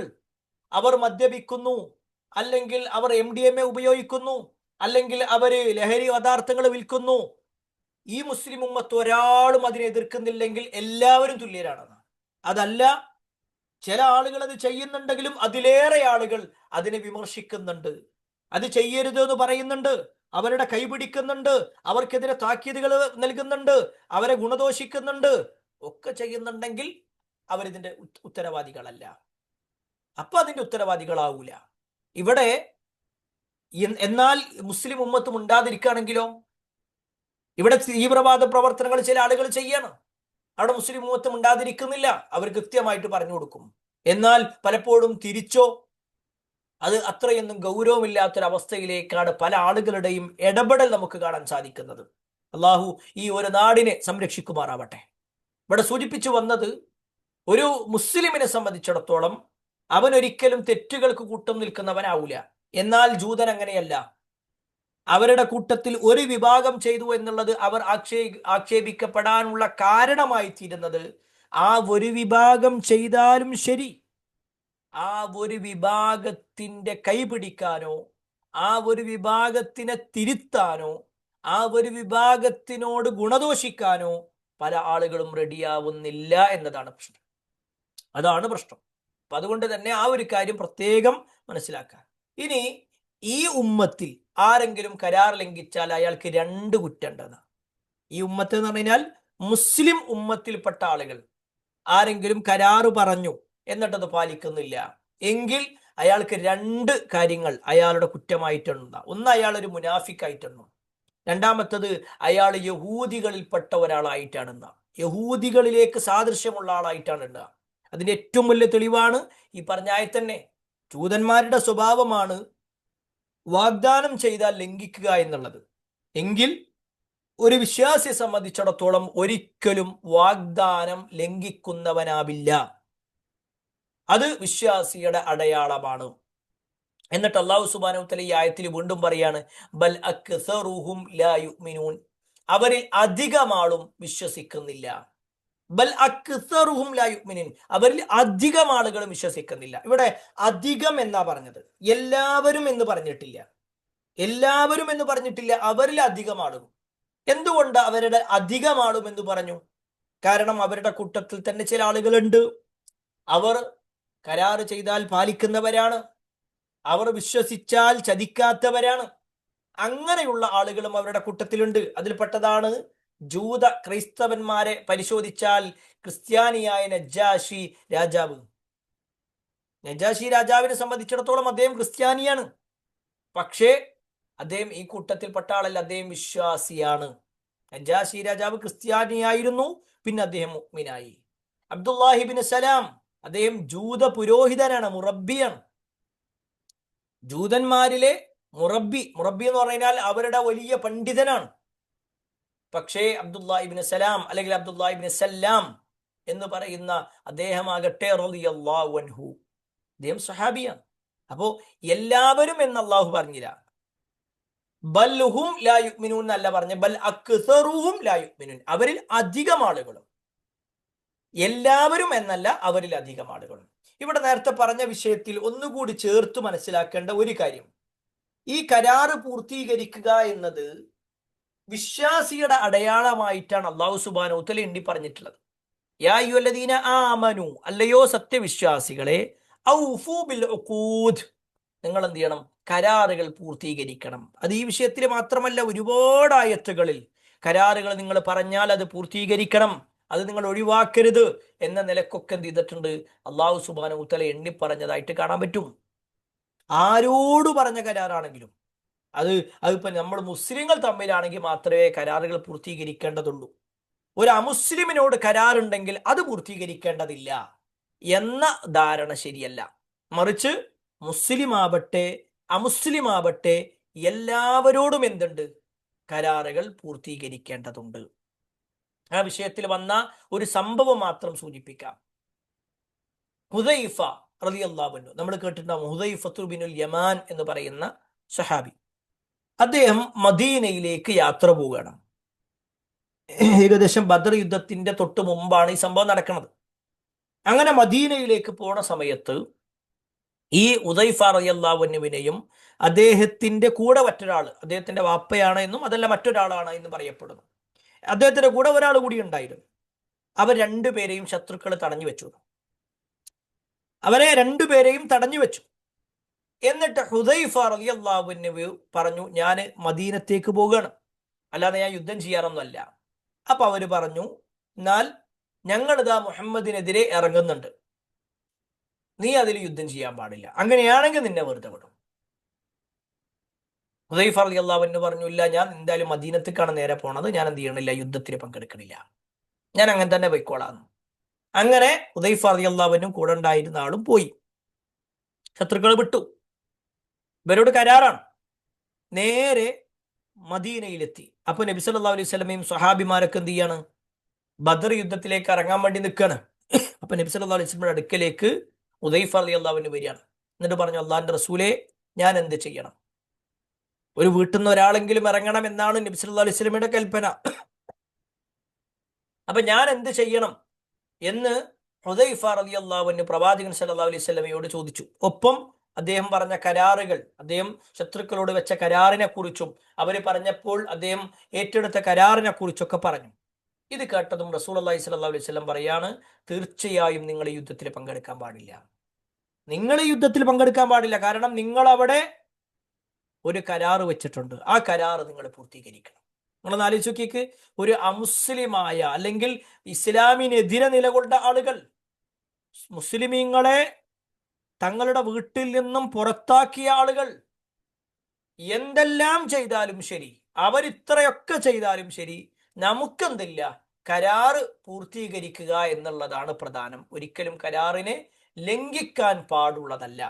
Speaker 1: അവർ മദ്യപിക്കുന്നു, അല്ലെങ്കിൽ അവർ MDMA ഉപയോഗിക്കുന്നു, അല്ലെങ്കിൽ അവര് ലഹരി പദാർത്ഥങ്ങൾ വിൽക്കുന്നു, ഈ മുസ്ലിം ഉമ്മത്ത് ഒരാളും അതിനെ എതിർക്കുന്നില്ലെങ്കിൽ എല്ലാവരും തുല്യരാണെന്ന്. അതല്ല, ചില ആളുകൾ അത് ചെയ്യുന്നുണ്ടെങ്കിലും അതിലേറെ ആളുകൾ അതിനെ വിമർശിക്കുന്നുണ്ട്, അത് ചെയ്യരുത് എന്ന് പറയുന്നുണ്ട്, അവരുടെ കൈപിടിക്കുന്നുണ്ട്, അവർക്കെതിരെ താക്കീതുകൾ നൽകുന്നുണ്ട്, അവരെ ഗുണദോഷിക്കുന്നുണ്ട്, ഒക്കെ ചെയ്യുന്നുണ്ടെങ്കിൽ അവരിതിന്റെ ഉത്തരവാദികളല്ല. അപ്പൊ അതിന്റെ ഉത്തരവാദികളാവൂല. ഇവിടെ എന്നാൽ മുസ്ലിം ഉമ്മത്തും ഉണ്ടാതിരിക്കുകയാണെങ്കിലോ, ഇവിടെ തീവ്രവാദ പ്രവർത്തനങ്ങൾ ചില ആളുകൾ ചെയ്യണം, അവിടെ മുസ്ലിം ഉമ്മത്തും ഉണ്ടാതിരിക്കുന്നില്ല, അവർ കൃത്യമായിട്ട് പറഞ്ഞു കൊടുക്കും. എന്നാൽ പലപ്പോഴും തിരിച്ചോ, അത് അത്രയൊന്നും ഗൗരവമില്ലാത്തൊരവസ്ഥയിലേക്കാണ് പല ആളുകളുടെയും ഇടപെടൽ നമുക്ക് കാണാൻ സാധിക്കുന്നത്. അള്ളാഹു ഈ ഒരു നാടിനെ സംരക്ഷിക്കുമാറാവട്ടെ. ഇവിടെ സൂചിപ്പിച്ചു വന്നത്, ഒരു മുസ്ലിമിനെ സംബന്ധിച്ചിടത്തോളം അവൻ ഒരിക്കലും തെറ്റുകൾക്ക് കൂട്ടം നിൽക്കുന്നവനാവൂല. എന്നാൽ ജൂതൻ അങ്ങനെയല്ല. അവരുടെ കൂട്ടത്തിൽ ഒരു വിഭാഗം ചെയ്തു എന്നുള്ളത് അവർ ആക്ഷേപിക്കപ്പെടാനുള്ള കാരണമായി തീരുന്നത്, ആ ഒരു വിഭാഗം ചെയ്താലും ശരി, ആ ഒരു വിഭാഗത്തിന്റെ കൈപിടിക്കാനോ, ആ ഒരു വിഭാഗത്തിനെ തിരുത്താനോ, ആ ഒരു വിഭാഗത്തിനോട് ഗുണദോഷിക്കാനോ പല ആളുകളും റെഡിയാവുന്നില്ല എന്നതാണ് പ്രശ്നം. അതാണ് പ്രശ്നം. അപ്പൊ അതുകൊണ്ട് തന്നെ ആ ഒരു കാര്യം പ്രത്യേകം മനസ്സിലാക്കാം. ഇനി ഈ ഉമ്മത്തിൽ ആരെങ്കിലും കരാർ ലംഘിച്ചാൽ അയാൾക്ക് 2 കുറ്റുണ്ടെന്ന്. ഈ ഉമ്മത്ത് എന്ന് പറഞ്ഞാൽ മുസ്ലിം ഉമ്മത്തിൽപ്പെട്ട ആളുകൾ ആരെങ്കിലും കരാറ് പറഞ്ഞു എന്നിട്ടത് പാലിക്കുന്നില്ല എങ്കിൽ അയാൾക്ക് 2 കാര്യങ്ങൾ അയാളുടെ കുറ്റമായിട്ടുണ്ട്. ഒന്ന്, അയാൾ ഒരു മുനാഫിക്കായിട്ടുണ്ട്. രണ്ടാമത്തത്, അയാൾ യഹൂദികളിൽപ്പെട്ട ഒരാളായിട്ടാണെന്ന, യഹൂദികളിലേക്ക് സാദൃശ്യമുള്ള ആളായിട്ടാണ്. അതിന്റെ ഏറ്റവും വലിയ തെളിവാണ് ഈ പറഞ്ഞ ആയത്തന്നെ. ജൂതന്മാരുടെ സ്വഭാവമാണ് വാഗ്ദാനം ചെയ്താൽ ലംഘിക്കുക എന്നുള്ളത്. എങ്കിൽ ഒരു വിശ്വാസിയെ സംബന്ധിച്ചിടത്തോളം ഒരിക്കലും വാഗ്ദാനം ലംഘിക്കുന്നവനാവില്ല. അത് വിശ്വാസിയുടെ അടയാളമാണ്. എന്നിട്ട് അല്ലാഹു സുബ്ഹാനഹു വ തആല ഈ ആയത്തിൽ വീണ്ടും പറയാണ്, ബൽ അക്സറുഹും ലാ യുഅ്മിനൂൻ, അവരിൽ അധികം ആളും വിശ്വസിക്കുന്നില്ല. ബൽ അക്സറുഹും ലാ യുഅ്മിനൂൻ, അവരിൽ അധികം ആളുകളും വിശ്വസിക്കുന്നില്ല. ഇവിടെ അധികം എന്നാ പറഞ്ഞത്, എല്ലാവരും എന്ന് പറഞ്ഞിട്ടില്ല. എല്ലാവരും എന്ന് പറഞ്ഞിട്ടില്ല, അവരിൽ അധികം ആളുകൾ. എന്തുകൊണ്ട് അവരുടെ അധികമാളുമെന്ന് പറഞ്ഞു? കാരണം അവരുടെ കൂട്ടത്തിൽ തന്നെ ചില ആളുകളുണ്ട്, അവർ കരാറ് ചെയ്താൽ പാലിക്കുന്നവരാണ്, അവർ വിശ്വസിച്ചാൽ ചതിക്കാത്തവരാണ്. അങ്ങനെയുള്ള ആളുകളും അവരുടെ കൂട്ടത്തിലുണ്ട്. അതിൽപ്പെട്ടതാണ് ജൂത ക്രൈസ്തവന്മാരെ പരിശോധിച്ചാൽ ക്രിസ്ത്യാനിയായ നജ്ജാശി രാജാവ്. നജ്ജാശി രാജാവിനെ സംബന്ധിച്ചിടത്തോളം അദ്ദേഹം ക്രിസ്ത്യാനിയാണ്, പക്ഷേ അദ്ദേഹം ഈ കൂട്ടത്തിൽപ്പെട്ട ആളല്ല, അദ്ദേഹം വിശ്വാസിയാണ്. നജ്ജാശി രാജാവ് ക്രിസ്ത്യാനിയായിരുന്നു, പിന്നെ അദ്ദേഹം മുഅ്മിനായി. അബ്ദുല്ലാഹിബിൻ സലാം, അദ്ദേഹം ജൂത പുരോഹിതനാണ്, മുറബിയാണ്. ജൂതന്മാരിലെ മുറബി എന്ന് പറഞ്ഞാൽ അവരുടെ വലിയ പണ്ഡിതനാണ്. പക്ഷേ അബ്ദുല്ലാഹിബിൻ സലാം അല്ലെങ്കിൽ അബ്ദുല്ലാഹിബിൻ സല്ലാം എന്ന് പറയുന്ന അദ്ദേഹമാകട്ടെ റളിയല്ലാഹു അൻഹു, അദ്ദേഹം സ്വഹാബിയാണ്. അപ്പോ എല്ലാവരും എന്ന് അള്ളാഹു പറഞ്ഞില്ല, ബൽഹും ലാ യുഅ്മിനൂൻ എന്നല്ല പറഞ്ഞ, ബൽ അക്സറുഹും ലാ യുഅ്മിനൂൻ, അവരിൽ അധികം ആളുകളും. എല്ലാവരും എന്നല്ല, അവരിൽ അധികം ആളുകളും. ഇവിടെ നേരത്തെ പറഞ്ഞ വിഷയത്തിൽ ഒന്നുകൂടി ചേർത്ത് മനസ്സിലാക്കേണ്ട ഒരു കാര്യം, ഈ കരാറ് പൂർത്തീകരിക്കുക എന്നത് വിശ്വാസിയുടെ അടയാളമായിട്ടാണ് അല്ലാഹു സുബ്ഹാനഹു വ തആല എണ്ണി പറഞ്ഞിട്ടുള്ളത്. യാ അയ്യുഹല്ലദീന ആമനു, അല്ലയോ സത്യവിശ്വാസികളെ, ഔഫൂ ബിൽ ഉഖൂദ്, നിങ്ങൾ എന്ത് ചെയ്യണം? കരാറുകൾ പൂർത്തീകരിക്കണം. അത് ഈ വിഷയത്തിൽ മാത്രമല്ല, ഒരുപാട് ആയത്തുകളിൽ കരാറുകൾ നിങ്ങൾ പറഞ്ഞാൽ അത് പൂർത്തീകരിക്കണം, അത് നിങ്ങൾ ഒഴിവാക്കരുത് എന്ന നിലക്കൊക്കെ എന്ത് ചെയ്തിട്ടുണ്ട്? അല്ലാഹു സുബ്ഹാനഹു വ തആല എണ്ണി പറഞ്ഞതായിട്ട് കാണാൻ പറ്റും. ആരോട് പറഞ്ഞ കരാറാണെങ്കിലും, അതിപ്പോ നമ്മൾ മുസ്ലിങ്ങൾ തമ്മിലാണെങ്കിൽ മാത്രമേ കരാറുകൾ പൂർത്തീകരിക്കേണ്ടതുള്ളൂ. ഒരു അമുസ്ലിമിനോട് കരാറുണ്ടെങ്കിൽ അത് പൂർത്തീകരിക്കേണ്ടതില്ല എന്ന ധാരണ ശരിയല്ല. മറിച്ച് മുസ്ലിം ആവട്ടെ അമുസ്ലിം ആവട്ടെ എല്ലാവരോടും എന്തുണ്ട്? കരാറുകൾ പൂർത്തീകരിക്കേണ്ടതുണ്ട്. ആ വിഷയത്തിൽ വന്ന ഒരു സംഭവം മാത്രം സൂചിപ്പിക്കാം. ഹുദൈഫ റളിയല്ലാഹു അൻഹു, നമ്മൾ കേട്ടിട്ടുണ്ടാവും, ഹുദൈഫത്തു ബിനുൽ യമാൻ എന്ന് പറയുന്ന സഹാബി. അദ്ദേഹം മദീനയിലേക്ക് യാത്ര പോവുകയാണ്. ഏകദേശം ബദർ യുദ്ധത്തിന്റെ തൊട്ട് മുമ്പാണ് ഈ സംഭവം നടക്കുന്നത്. അങ്ങനെ മദീനയിലേക്ക് പോണ സമയത്ത് ഈ ഹുദൈഫ റളിയല്ലാഹു അൻഹുവിനെയും അദ്ദേഹത്തിന്റെ കൂടെ മറ്റൊരാൾ, അദ്ദേഹത്തിന്റെ വാപ്പയാണ് എന്നും അതല്ല മറ്റൊരാളാണ് എന്നും പറയപ്പെടുന്നു, അദ്ദേഹത്തിന്റെ കൂടെ ഒരാൾ കൂടി ഉണ്ടായിരുന്നു. അവർ രണ്ടുപേരെയും ശത്രുക്കൾ തടഞ്ഞു വെച്ചു. അവരെ രണ്ടുപേരെയും തടഞ്ഞു വെച്ചു. എന്നിട്ട് ഹുദൈഫ റളിയല്ലാഹു അൻഹു പറഞ്ഞു, ഞാൻ മദീനത്തേക്ക് പോവുകയാണ്, അല്ലാതെ ഞാൻ യുദ്ധം ചെയ്യാറൊന്നുമല്ല. അപ്പൊ അവര് പറഞ്ഞു, എന്നാൽ ഞങ്ങളിതാ മുഹമ്മദിനെതിരെ ഇറങ്ങുന്നുണ്ട്, നീ അതിൽ യുദ്ധം ചെയ്യാൻ പാടില്ല, അങ്ങനെയാണെങ്കിൽ നിന്നെ വെറുതെ വിടും. ഹുദൈഫ റളിയല്ലാഹു അൻഹു പറഞ്ഞു, ഇല്ല, ഞാൻ എന്തായാലും മദീനത്തേക്കാണ് നേരെ പോണത്, ഞാൻ എന്ത് ചെയ്യണില്ല, യുദ്ധത്തിൽ പങ്കെടുക്കണില്ല, ഞാൻ അങ്ങനെ തന്നെ പോയിക്കോളാം. അങ്ങനെ ഹുദൈഫ റളിയല്ലാഹു അൻഹു കൂടെ ഉണ്ടായിരുന്ന ആളും പോയി. ശത്രുക്കൾ വിട്ടു. ഇവരോട് കരാറാണ്. നേരെ മദീനയിലെത്തി. അപ്പൊ നബി സല്ലല്ലാഹു അലൈഹി വസല്ലമയും സ്വഹാബിമാരൊക്കെ എന്ത് ചെയ്യാണ്? ബദർ യുദ്ധത്തിലേക്ക് ഇറങ്ങാൻ വേണ്ടി നിൽക്കുകയാണ്. അപ്പൊ നബി സല്ലല്ലാഹു അലൈഹി വസല്ലമയുടെ അടുക്കലേക്ക് ഹുദൈഫ റളിയല്ലാഹു അൻഹു വരികയാണ്. എന്നിട്ട് പറഞ്ഞു, അള്ളാഹിന്റെ റസൂലേ, ഞാൻ എന്ത് ചെയ്യണം? ഒരു വീട്ടിൽ നിന്ന് ഒരാളെങ്കിലും ഇറങ്ങണം എന്നാണ് നബി സല്ലല്ലാഹു അലൈഹി വസല്ലമയുടെ കൽപ്പന. അപ്പൊ ഞാൻ എന്ത് ചെയ്യണം എന്ന് ഹുദൈഫ റളിയല്ലാഹു അൻഹു പ്രവാചകൻ സല്ലല്ലാഹു അലൈഹി വസല്ലമയോട് ചോദിച്ചു. ഒപ്പം അദ്ദേഹം പറഞ്ഞ കരാറുകൾ, അദ്ദേഹം ശത്രുക്കളോട് വെച്ച കരാറിനെ കുറിച്ചും അവര് പറഞ്ഞപ്പോൾ അദ്ദേഹം ഏറ്റെടുത്ത കരാറിനെ കുറിച്ചൊക്കെ പറഞ്ഞു. ഇത് കേട്ടതും റസൂലുള്ളാഹി സ്വല്ലല്ലാഹു അലൈഹി വസല്ലം പറയാണ്, തീർച്ചയായും നിങ്ങൾ ഈ യുദ്ധത്തിൽ പങ്കെടുക്കാൻ പാടില്ല. നിങ്ങൾ ഈ യുദ്ധത്തിൽ പങ്കെടുക്കാൻ പാടില്ല. കാരണം നിങ്ങൾ അവിടെ ഒരു കരാറ് വെച്ചിട്ടുണ്ട്, ആ കരാറ് നിങ്ങൾ പൂർത്തീകരിക്കണം. നിങ്ങളൊന്ന് ആലോചിച്ച് നോക്കിയേക്ക്, ഒരു അമുസ്ലിമായ അല്ലെങ്കിൽ ഇസ്ലാമിനെതിരെ നിലകൊണ്ട ആളുകൾ മുസ്ലിമീങ്ങളെ തങ്ങളുടെ വീട്ടിൽ നിന്നും പുറത്താക്കിയ ആളുകൾ എന്തെല്ലാം ചെയ്താലും ശരി, അവരിത്രയൊക്കെ ചെയ്താലും ശരി, നമുക്കെന്തില്ല, കരാറ് പൂർത്തീകരിക്കുക എന്നുള്ളതാണ് പ്രധാനം. ഒരിക്കലും കരാറിനെ ലംഘിക്കാൻ പാടുള്ളതല്ല.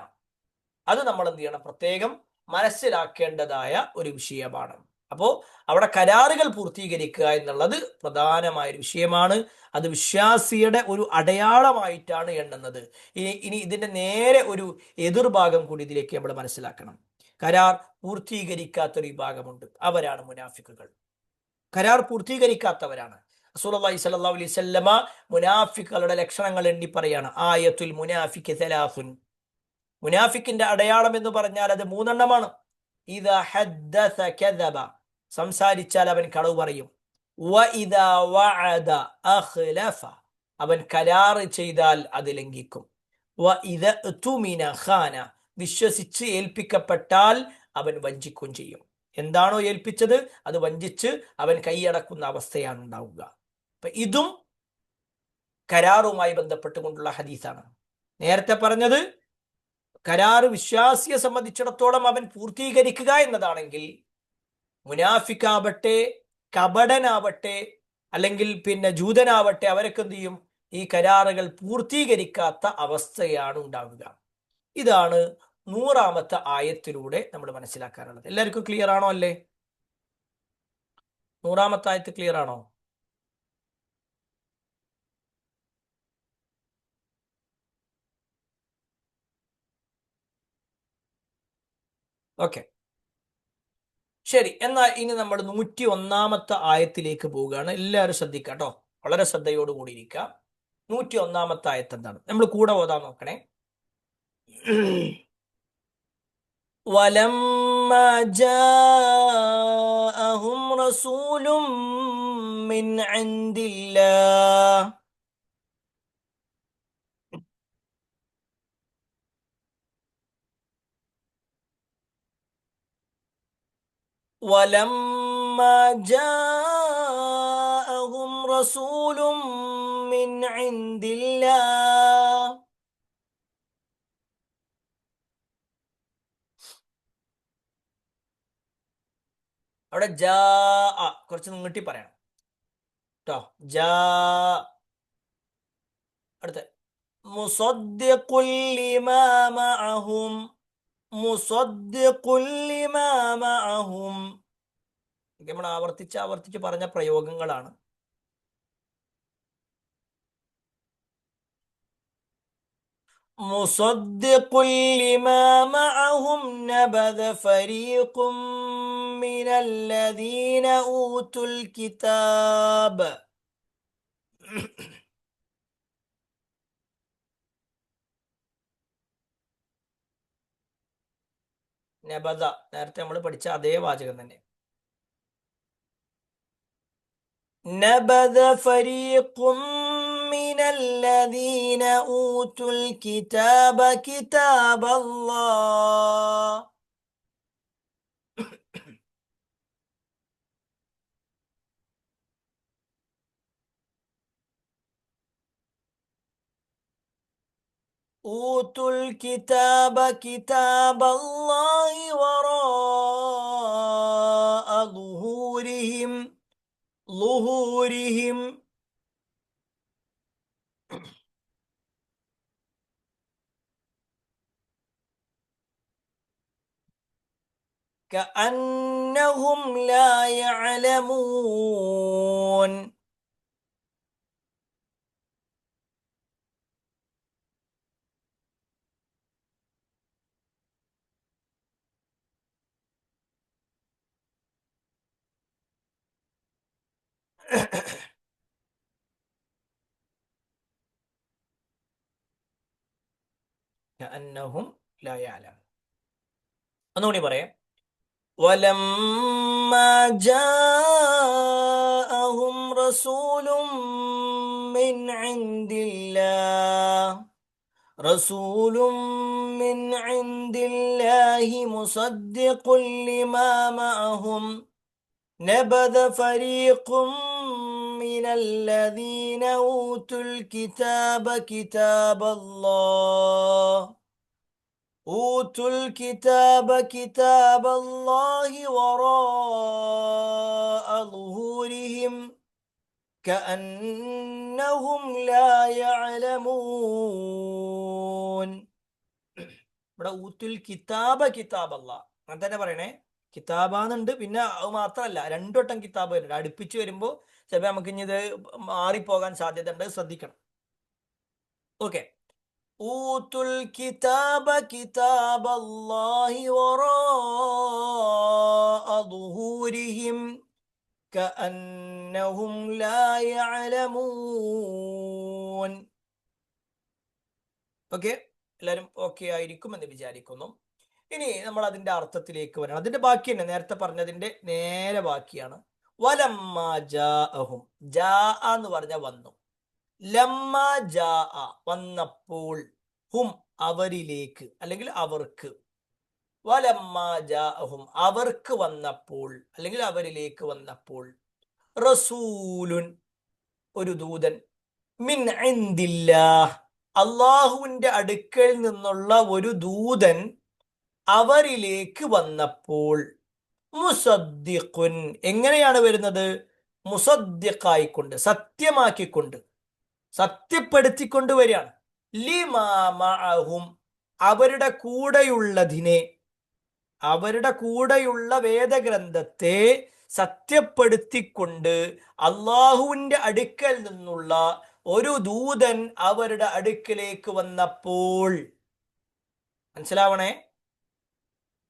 Speaker 1: അത് നമ്മൾ എന്ത് ചെയ്യണം? പ്രത്യേകം മനസ്സിലാക്കേണ്ടതായ ഒരു വിഷയമാണ്. അപ്പോൾ അവിടെ കരാറുകൾ പൂർത്തീകരിക്കുക എന്നുള്ളത് പ്രധാനമായ ഒരു വിഷയമാണ്. അത് വിശ്വാസിയുടെ ഒരു അടയാളമായിട്ടാണ് എണ്ണുന്നത്. ഇനി ഇതിന്റെ നേരെ ഒരു എതിർഭാഗം കൂടി ഇതിലേക്ക് നമ്മൾ മനസ്സിലാക്കണം. കരാർ പൂർത്തീകരിക്കാത്തൊരു വിഭാഗമുണ്ട്, അവരാണ് മുനാഫിക്കുകൾ. കരാർ പൂർത്തീകരിക്കാത്തവരാണ്. റസൂലുള്ളാഹി സ്വല്ലല്ലാഹു അലൈഹി വസല്ലമ മുനാഫിക്കുകളുടെ ലക്ഷണങ്ങൾ എണ്ണി പറയാണ്, ആയത്തുൽ മുനാഫിഖി സലാസുൻ, മുനാഫിക്കിന്റെ അടയാളം എന്ന് പറഞ്ഞാൽ അത് മൂന്നെണ്ണമാണ്. ഇദാ ഹദ്ദസ കദബ, സംസാരിച്ചാൽ അവൻ കളവ് പറയും. വഇദാ വഅദ അഖ്ലഫ, അവൻ കരാറ് ചെയ്താൽ അത് ലംഘിക്കും. വഇദ തുമിന ഖാന, വിശ്വസിച്ച് ഏൽപ്പിക്കപ്പെട്ടാൽ അവൻ വഞ്ചിക്കുകയും ചെയ്യും. എന്താണോ ഏൽപ്പിച്ചത് അത് വഞ്ചിച്ച് അവൻ കൈയടക്കുന്ന അവസ്ഥയാണ് ഉണ്ടാവുക. അപ്പൊ ഇതും കരാറുമായി ബന്ധപ്പെട്ടുകൊണ്ടുള്ള ഹദീസാണ്. നേരത്തെ പറഞ്ഞത് കരാറ് വിശ്വാസിയെ സംബന്ധിച്ചിടത്തോളം അവൻ പൂർത്തീകരിക്കുക എന്നതാണെങ്കിൽ, മുനാഫിക്കാവട്ടെ, കപടനാവട്ടെ, അല്ലെങ്കിൽ പിന്നെ ജൂതനാവട്ടെ, അവരൊക്കെ എന്ത് ചെയ്യും? ഈ കരാറുകൾ പൂർത്തീകരിക്കാത്ത അവസ്ഥയാണ് ഉണ്ടാവുക. ഇതാണ് 100-ാമത്തെ ആയത്തിലൂടെ നമ്മൾ മനസ്സിലാക്കാനുള്ളത്. എല്ലാവർക്കും ക്ലിയർ ആണോ? അല്ലേ? 100-ാമത്തെ ആയത്ത് ക്ലിയർ ആണോ? ഓക്കെ, ശരി. എന്നാൽ ഇനി നമ്മൾ 101-ാമത്തെ ആയത്തിലേക്ക് പോവുകയാണ്. എല്ലാവരും ശ്രദ്ധിക്കുക കേട്ടോ, വളരെ ശ്രദ്ധയോട് കൂടി ഇരിക്കുക. 101-ാമത്തെ ആയത്ത് എന്താണ്? നമ്മൾ കൂടെ ഓതാൻ നോക്കണേ. ولما جاءهم رسول من عند الله ولما جاءهم رسول من عند الله. അവിടെ ജാ കുറച്ച് നീട്ടി പറയണം കേട്ടോ. ജാ, അടുത്ത മുസദ്ദിഖുൽ ലിമാ മഅഹും, മുസദ്ദിഖുൽ ലിമാ മഅഹും. നമ്മൾ ആവർത്തിച്ച് പറഞ്ഞ പ്രയോഗങ്ങളാണ്. മുസദ്ദിഖുൽ ലിമാ മഅഹും നബദ ഫരീഖും മിനല്ലദീന ഊതുൽ കിതാബ്. നബദ നേരത്തെ നമ്മൾ പഠിച്ച അതേ വാചകം തന്നെ. നബദ ഫരീഖും മിനല്ലദീന ഊതുൽ കിതാബ കിതാബല്ലാഹ്. ഊതുൽ കിതാബ കിതാബല്ലാഹി വറാഅ ളുഹൂരിഹിം, ളുഹൂരിഹിം. كأنهم لا يعلمون. كأنهم لا يعلمون. ഒന്നുകൂടി പറയാം. ولما جاءهم رسول من عند الله، رسول من عند الله مصدق لما معهم نبذ فريق من الذين أوتوا الكتاب كتاب الله، أوتوا الكتاب كتاب الله وراء ظهورهم كأنهم لا يعلمون. ഇവിടെ ഊത്തുൽ കിതാബ കിതാബല്ല അങ്ങനെ തന്നെ പറയണേ. കിതാബാന്നുണ്ട്, പിന്നെ അത് മാത്രമല്ല 2 വട്ടം കിതാബ് വരുന്നുണ്ട്. അടുപ്പിച്ച് വരുമ്പോൾ ചിലപ്പോൾ നമുക്ക് ഇനി ഇത് മാറിപ്പോകാൻ സാധ്യത ഉണ്ട്, ശ്രദ്ധിക്കണം. ഓക്കെ, ഊത്തുൽ കിതാബ കിതാബല്ലാഹി വറാഅ ളുഹൂരിഹിം കഅന്നഹും ലാ യഅലമൂൻ. ഓക്കെ, എല്ലാവരും ഓക്കെ ആയിരിക്കും എന്ന് വിചാരിക്കുന്നു. ഇനി നമ്മൾ അതിന്റെ അർത്ഥത്തിലേക്ക് വരണം. അതിന്റെ ബാക്കി തന്നെ, നേരത്തെ പറഞ്ഞതിന്റെ നേരെ ബാക്കിയാണ്. വലമ്മ ജാഅഹും, ജാ എന്ന് പറഞ്ഞ വന്നു, ലമ്മ ജാ വന്നപ്പോൾ, ഹും അവരിലേക്ക് അല്ലെങ്കിൽ അവർക്ക്, വലമ്മ ജാഅഹും അവർക്ക് വന്നപ്പോൾ അല്ലെങ്കിൽ അവരിലേക്ക് വന്നപ്പോൾ, റസൂലുൻ ഒരു ദൂതൻ, മിൻ ഇൻദില്ലാഹ് അള്ളാഹുവിന്റെ അടുക്കൽ നിന്നുള്ള ഒരു ദൂതൻ അവരിലേക്ക് വന്നപ്പോൾ, മുസദ്ദിഖുൻ എങ്ങനെയാണ് വരുന്നത്? മുസദ്ദിഖായിക്കൊണ്ട്, സത്യമാക്കിക്കൊണ്ട്, സത്യപ്പെടുത്തിക്കൊണ്ട് വരികയാണ്. ലിമാ മഅഹും അവരുടെ കൂടെയുള്ളതിനെ, അവരുടെ കൂടെയുള്ള വേദഗ്രന്ഥത്തെ സത്യപ്പെടുത്തിക്കൊണ്ട് അള്ളാഹുവിന്റെ അടുക്കൽ നിന്നുള്ള ഒരു ദൂതൻ അവരുടെ അടുക്കലേക്ക് വന്നപ്പോൾ. മനസ്സിലാവണേ?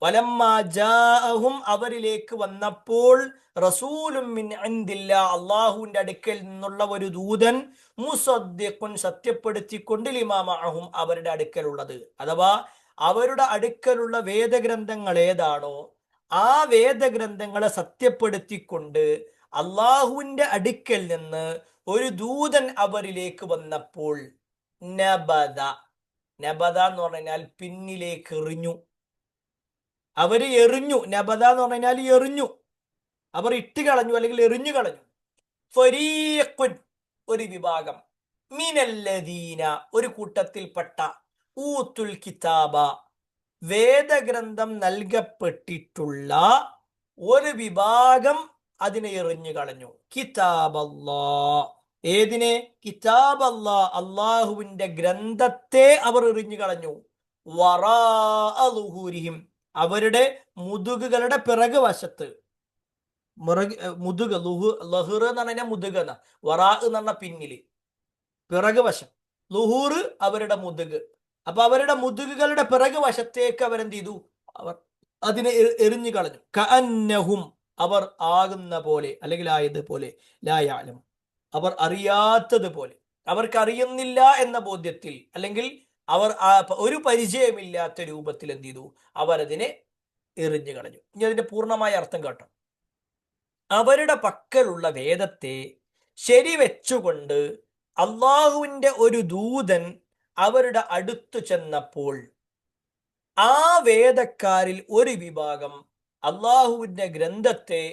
Speaker 1: വലമ്മാ ജാഅഹും അവരിലേക്ക് വന്നപ്പോൾ, റസൂലും മിൻ ഇൻദില്ലാ അള്ളാഹുവിന്റെ അടുക്കൽ നിന്നുള്ള ഒരു ദൂതൻ, മുസദ്ദിഖുൻ സത്യപ്പെടുത്തിക്കൊണ്ട്, ലിമാ മഅഹും അവരുടെ അടുക്കലുള്ളത്, അഥവാ അവരുടെ അടുക്കലുള്ള വേദഗ്രന്ഥങ്ങൾ ഏതാണോ ആ വേദഗ്രന്ഥങ്ങളെ സത്യപ്പെടുത്തിക്കൊണ്ട് അള്ളാഹുവിന്റെ അടുക്കൽ നിന്ന് ഒരു ദൂതൻ അവരിലേക്ക് വന്നപ്പോൾ, നബദ, നബദ എന്ന് പറഞ്ഞാൽ പിന്നിലേക്ക് എറിഞ്ഞു, അവര് എറിഞ്ഞു. നബദ എന്ന് പറഞ്ഞാൽ എറിഞ്ഞു, അവർ ഇട്ട് കളഞ്ഞു അല്ലെങ്കിൽ എറിഞ്ഞു കളഞ്ഞു. ഫരീഖുൻ ഒരു വിഭാഗം, മിനല്ലദീന ഒരു കൂട്ടത്തിൽപ്പെട്ട, ഊത്തുൽ കിതാബ വേദഗ്രന്ഥം നൽകപ്പെട്ടിട്ടുള്ള ഒരു വിഭാഗം അതിനെ എറിഞ്ഞു കളഞ്ഞു. കിതാബല്ലാ ഏതിനെ? കിതാബല്ലാ അള്ളാഹുവിന്റെ ഗ്രന്ഥത്തെ അവർ എറിഞ്ഞു കളഞ്ഞു. വറാഅ ളുഹൂരിഹിം അവരുടെ മുതുകുകളുടെ പിറകു വശത്ത്, മുതുക്, ലഹുർ എന്ന് പറഞ്ഞാൽ മുതുക, വറാ എന്ന് പറഞ്ഞ പിന്നില്, പിറകു വശം, ലുഹൂർ അവരുടെ മുതുക്. അപ്പൊ അവരുടെ മുതുകുകളുടെ പിറകു വശത്തേക്ക് അവരെന്ത് ചെയ്തു? അവർ അതിനെ എറിഞ്ഞു കളഞ്ഞു. കഅന്നഹും അവർ ആകുന്ന പോലെ അല്ലെങ്കിൽ ആയതുപോലെ, ലാ യഅലം അവർ അറിയാത്തതുപോലെ, അവർക്ക് അറിയുന്നില്ല എന്ന ബോധ്യത്തിൽ അല്ലെങ്കിൽ അവർ ഒരു പരിചയമില്ലാത്ത രൂപത്തിൽ എന്ത് ചെയ്തു? അവരതിനെ എറിഞ്ഞു കളഞ്ഞു. ഇനി അതിന്റെ പൂർണ്ണമായ അർത്ഥം കേട്ടോ. അവരുടെ പക്കലുള്ള വേദത്തെ ശരിവെച്ചുകൊണ്ട് അള്ളാഹുവിന്റെ ഒരു ദൂതൻ അവരുടെ അടുത്തു ചെന്നപ്പോൾ, ആ വേദക്കാരിൽ ഒരു വിഭാഗം അള്ളാഹുവിന്റെ ഗ്രന്ഥത്തെ